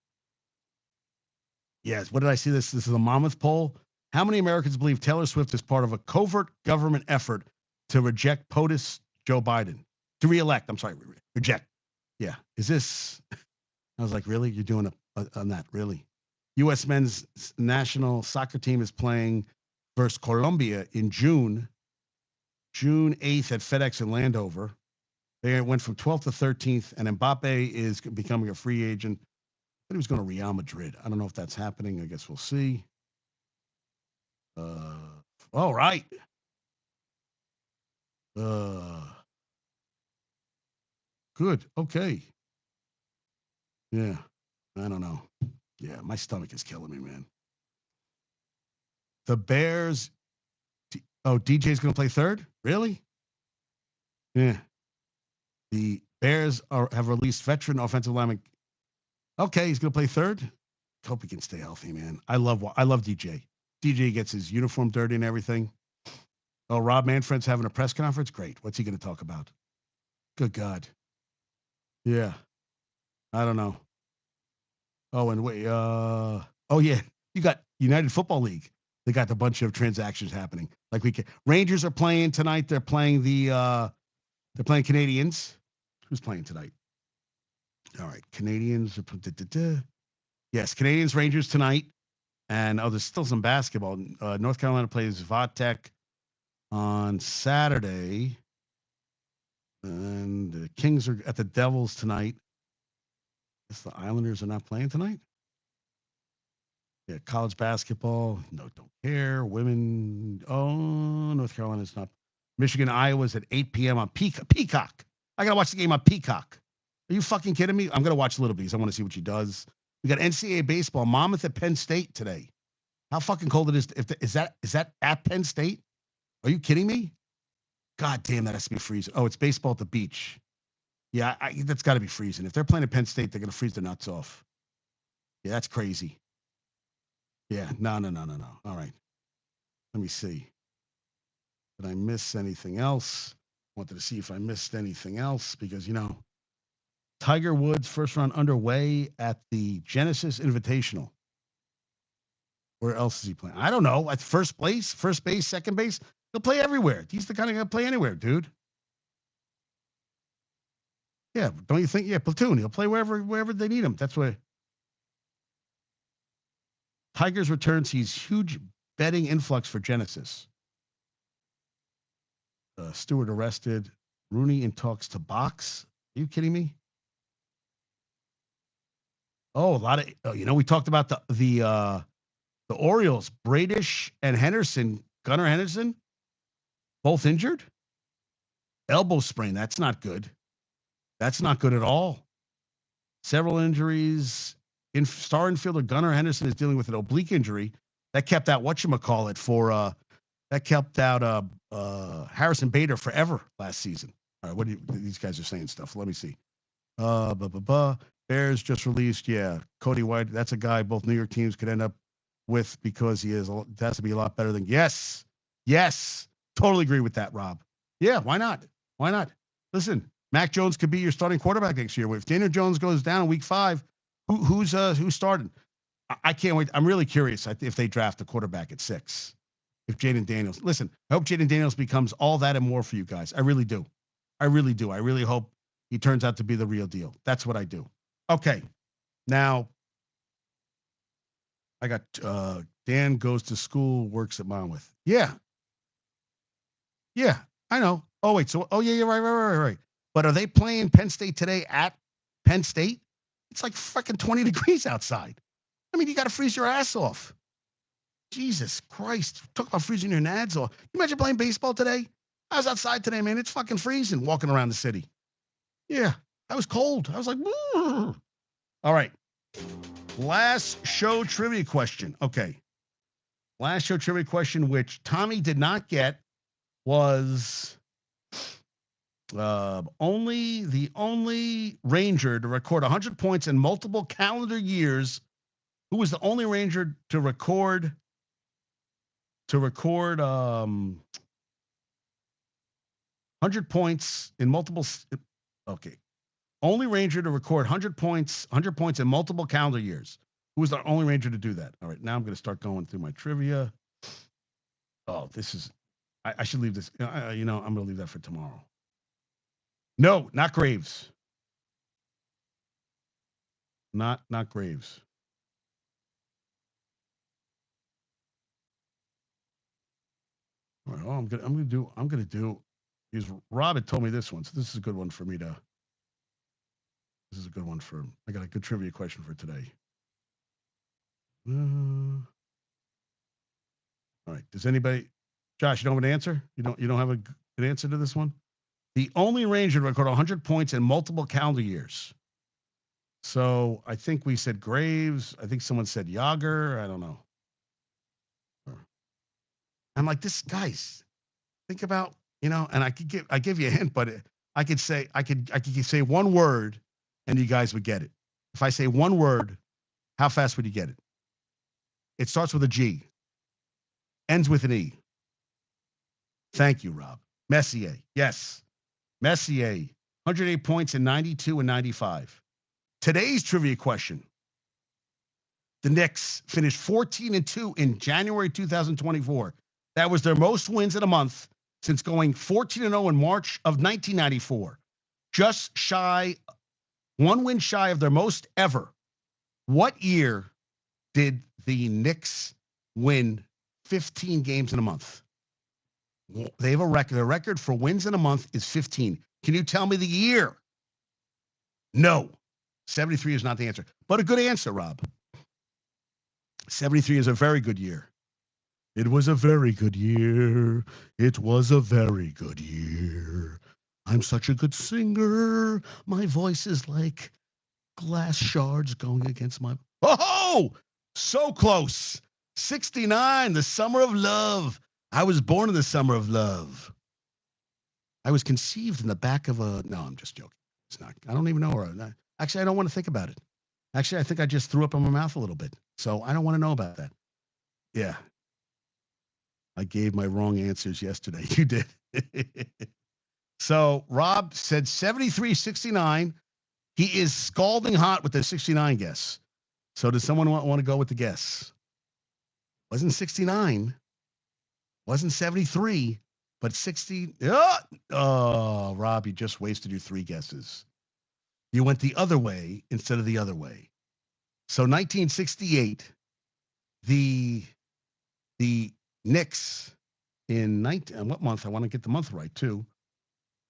Yes. What did I see this? This is a Monmouth poll. How many Americans believe Taylor Swift is part of a covert government effort to reject POTUS Joe Biden? To reelect. I'm sorry. Reject. Yeah. Is this. I was like, really? You're doing on that? Really? U.S. men's national soccer team is playing versus Colombia in June 8th at FedEx in Landover. They went from 12th to 13th, and Mbappe is becoming a free agent. But he was going to Real Madrid. I don't know if that's happening. I guess we'll see. All right. Good. Okay. Yeah. I don't know. Yeah, my stomach is killing me, man. The Bears. Oh, DJ's going to play third? Really? Yeah. The Bears have released veteran offensive lineman. Okay, he's going to play third. Hope he can stay healthy, man. I love DJ. DJ gets his uniform dirty and everything. Oh, Rob Manfred's having a press conference. Great. What's he going to talk about? Good God. Yeah. I don't know. Oh, and wait. Oh yeah. You got United Football League. They got a bunch of transactions happening. Like Rangers are playing tonight. They're playing they're playing Canadians. Who's playing tonight? All right, Canadians. Yes, Canadians Rangers tonight. And there's still some basketball. North Carolina plays Vatek on Saturday, and the Kings are at the Devils tonight. I guess the Islanders are not playing tonight. Yeah, college basketball. No, don't care. Women. Oh, North Carolina's not. Michigan, Iowa's at 8 p.m. on Peacock. I gotta watch the game on Peacock. Are you fucking kidding me? I'm gonna watch Little Bees. I want to see what she does. We got NCAA baseball. Monmouth at Penn State today. How fucking cold it is? Is that at Penn State? Are you kidding me? God damn, that has to be freezing. Oh, it's baseball at the beach. Yeah, that's got to be freezing. If they're playing at Penn State, they're gonna freeze their nuts off. Yeah, that's crazy. Yeah, no. All right, let me see. Did I miss anything else? Wanted to see if I missed anything else because Tiger Woods first round underway at the Genesis Invitational. Where else is he playing? I don't know. At first base, second base. He'll play everywhere. He's the kind of guy to play anywhere, dude. Yeah, don't you think? Yeah, platoon. He'll play wherever they need him. That's where Tiger's return sees huge betting influx for Genesis. Stewart arrested. Rooney in talks to box. Are you kidding me? Oh, a lot of we talked about the Orioles, Bradish and Henderson, Gunnar Henderson, both injured. Elbow sprain. That's not good. That's not good at all. Several injuries. Star infielder Gunnar Henderson is dealing with an oblique injury that kept out whatchamacallit for that kept out Harrison Bader forever last season. All right, these guys are saying stuff. Let me see. Bears just released. Yeah, Cody White. That's a guy both New York teams could end up with because he has to be a lot better than. Yes. Totally agree with that, Rob. Yeah, why not? Listen, Mac Jones could be your starting quarterback next year. If Daniel Jones goes down in week 5, who's starting? I can't wait. I'm really curious if they draft a quarterback at 6. If Jaden Daniels, listen, I hope Jaden Daniels becomes all that and more for you guys. I really do. I really hope he turns out to be the real deal. That's what I do. Okay. Now, I got Dan goes to school, works at Monmouth. Yeah, I know. Oh, wait. So, yeah, right. But are they playing Penn State today at Penn State? It's like fucking 20 degrees outside. I mean, you got to freeze your ass off. Jesus Christ. Talk about freezing your nads off. You imagine playing baseball today? I was outside today, man. It's fucking freezing walking around the city. Yeah, I was cold. I was like, "Woo." All right. Last show trivia question. Okay. Last show trivia question, which Tommy did not get, was the only Ranger to record 100 points in multiple calendar years. Who was the only Ranger to record 100 points in multiple? Okay, only Ranger to record 100 points in multiple calendar years. Who was the only Ranger to do that? All right, now I'm going to start going through my trivia. Oh, this is. I should leave this. I'm going to leave that for tomorrow. No, not Graves. Not Graves. All right, I'm gonna do. Because Rob had told me this one, so this is a good one for me to. This is a good one for. I got a good trivia question for today. All right. Does anybody, Josh? You don't have an answer? You don't have an answer to this one? The only Ranger to record 100 points in multiple calendar years. So I think we said Graves. I think someone said Yager. I don't know. I'm like, this guys. Think about, and I give you a hint, but I could say one word, and you guys would get it. If I say one word, how fast would you get it? It starts with a G, ends with an E. Thank you, Rob. Messier, yes, Messier, 108 points in 92 and 95. Today's trivia question: the Knicks finished 14-2 in January 2024. That was their most wins in a month since going 14-0 in March of 1994. Just shy, one win shy of their most ever. What year did the Knicks win 15 games in a month? They have a record. Their record for wins in a month is 15. Can you tell me the year? No. 73 is not the answer, but a good answer, Rob. 73 is a very good year. It was a very good year. It was a very good year. I'm such a good singer. My voice is like glass shards going against my. Oh, so close. 69, the summer of love. I was born in the summer of love. I was conceived in the back of a. No, I'm just joking. It's not. I don't even know where. Actually, I don't want to think about it. Actually, I think I just threw up in my mouth a little bit. So I don't want to know about that. Yeah. I gave my wrong answers yesterday. You did. So Rob said 73-69. He is scalding hot with the 69 guess. So does someone want to go with the guess? Wasn't 69. Wasn't 73, but 60. Oh, Rob, you just wasted your three guesses. You went the other way instead of the other way. So 1968, the Knicks in what month? I want to get the month right too.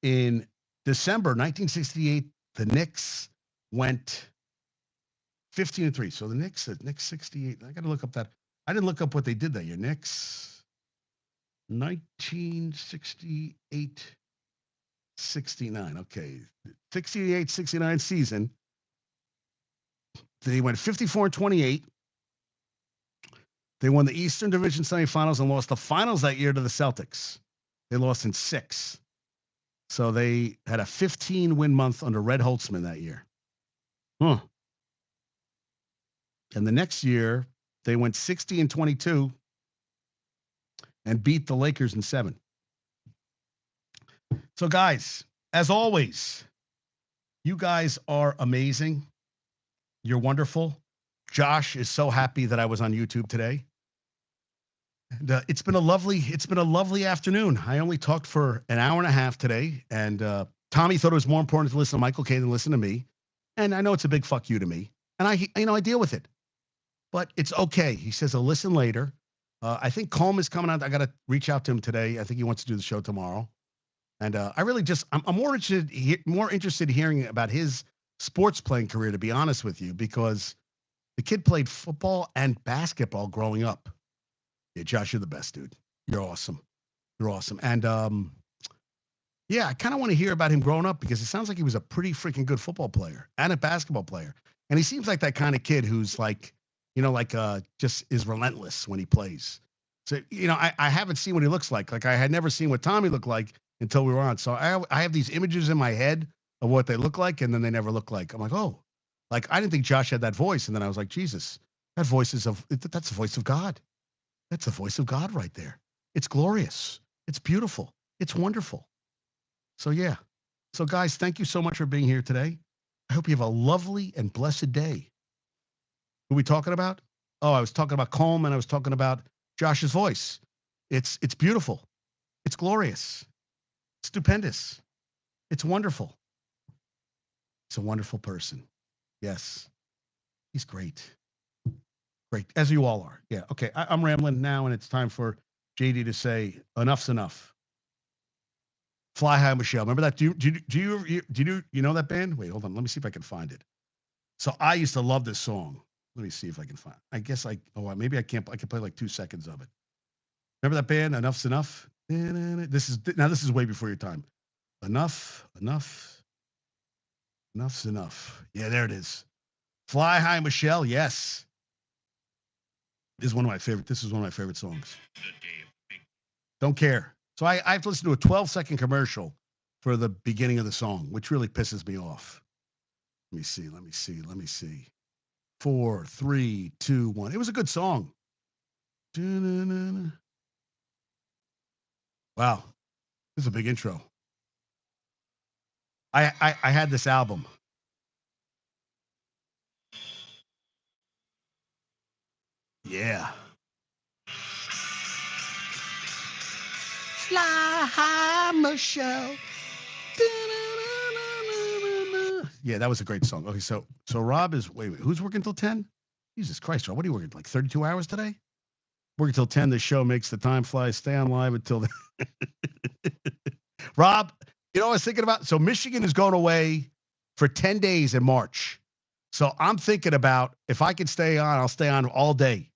In December 1968, the Knicks went 15-3. So the Knicks 68. I got to look up that. I didn't look up what they did that year. Knicks 1968, 69. Okay. 68, 69 season. They went 54-28. They won the Eastern Division semifinals and lost the finals that year to the Celtics. They lost in 6. So they had a 15-win month under Red Holtzman that year. And the next year, they went 60-22 and beat the Lakers in 7. So, guys, as always, you guys are amazing. You're wonderful. Josh is so happy that I was on YouTube today. And it's been a lovely afternoon. I only talked for an hour and a half today, and Tommy thought it was more important to listen to Michael Kay than listen to me. And I know it's a big fuck you to me, and I deal with it, but it's okay. He says I'll listen later. I think Colm is coming out. I got to reach out to him today. I think he wants to do the show tomorrow, and I really I'm more interested in hearing about his sports playing career, to be honest with you, because the kid played football and basketball growing up. Yeah, Josh, you're the best, dude. You're awesome. You're awesome. And yeah, I kind of want to hear about him growing up because it sounds like he was a pretty freaking good football player and a basketball player. And he seems like that kind of kid who's like, just is relentless when he plays. So, I haven't seen what he looks like. Like I had never seen what Tommy looked like until we were on. So I have these images in my head of what they look like, and then they never look like. I'm like, oh, like I didn't think Josh had that voice, and then I was like, Jesus, that voice that's the voice of God. That's the voice of God right there. It's glorious. It's beautiful. It's wonderful. So yeah. So guys, thank you so much for being here today. I hope you have a lovely and blessed day. Who are we talking about? Oh, I was talking about Colm, and I was talking about Josh's voice. It's beautiful. It's glorious. It's stupendous. It's wonderful. He's a wonderful person. Yes. He's great. Great. As you all are. Yeah. Okay. I'm rambling now, and it's time for JD to say enough's enough. Fly High Michelle. Remember that? Do you know that band? Wait, hold on. Let me see if I can find it. So I used to love this song. Let me see if I can find. I guess maybe I can't. I can play like 2 seconds of it. Remember that band? Enough's enough. This is way before your time. Enough's enough. Yeah, there it is. Fly High Michelle. Yes. This is one of my favorite. This is one of my favorite songs. Don't care. So I have to listen to a 12-second commercial for the beginning of the song, which really pisses me off. Let me see. 4, 3, 2, 1. It was a good song. Wow. This is a big intro. I had this album. Yeah. Fly high, Michelle. Yeah, that was a great song. Okay, so Rob is wait, who's working till 10? Jesus Christ, Rob, what are you working like 32 hours today? Working till 10. The show makes the time fly. Stay on live until then. Rob, you know what I was thinking about? So Michigan is going away for 10 days in March. So I'm thinking about if I can stay on, I'll stay on all day.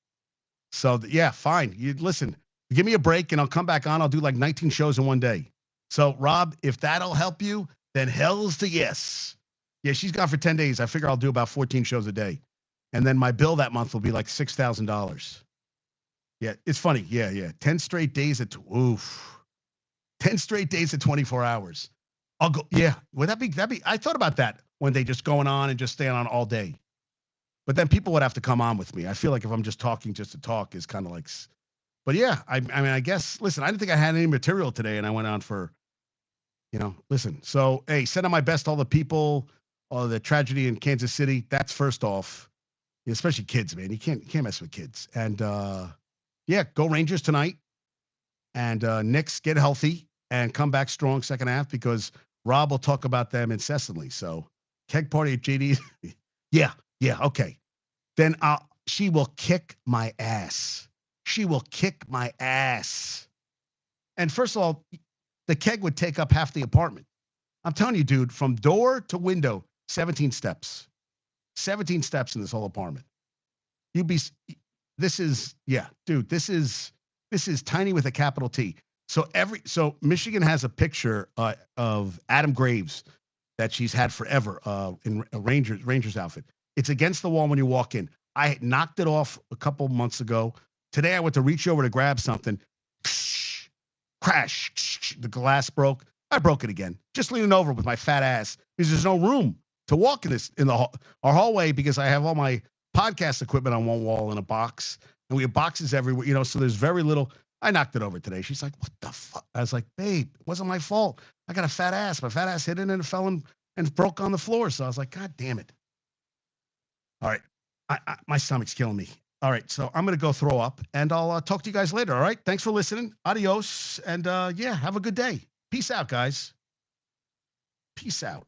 So yeah, fine. You listen, give me a break and I'll come back on. I'll do like 19 shows in one day. So Rob, if that'll help you, then hell's to yes. Yeah, she's gone for 10 days. I figure I'll do about 14 shows a day. And then my bill that month will be like $6,000. Yeah, it's funny. Yeah. 10 straight days at 10 straight days at 24 hours. I'll go. Yeah. Would that be I thought about that one day, just going on and just staying on all day. But then people would have to come on with me. I feel like if I'm just talking just to talk is kind of like, but yeah, I mean, I guess, listen, I didn't think I had any material today and I went on for, listen. So, hey, send out my best to all the people, all the tragedy in Kansas City. That's first off, especially kids, man. You can't mess with kids. And yeah, go Rangers tonight. And Knicks, get healthy and come back strong second half because Rob will talk about them incessantly. So, keg party at JD. Yeah, okay. Then she will kick my ass. She will kick my ass. And first of all, the keg would take up half the apartment. I'm telling you, dude, from door to window, 17 steps. 17 steps in this whole apartment. This is tiny with a capital T. So Michigan has a picture of Adam Graves that she's had forever in a Rangers outfit. It's against the wall when you walk in. I knocked it off a couple months ago. Today I went to reach over to grab something. Crash. The glass broke. I broke it again. Just leaning over with my fat ass because there's no room to walk in our hallway because I have all my podcast equipment on one wall in a box and we have boxes everywhere, so there's very little. I knocked it over today. She's like, what the fuck? I was like, babe, it wasn't my fault. I got a fat ass. My fat ass hit it and it fell and broke on the floor. So I was like, God damn it. All right. My stomach's killing me. All right. So I'm going to go throw up and I'll talk to you guys later. All right. Thanks for listening. Adios. And yeah, have a good day. Peace out, guys. Peace out.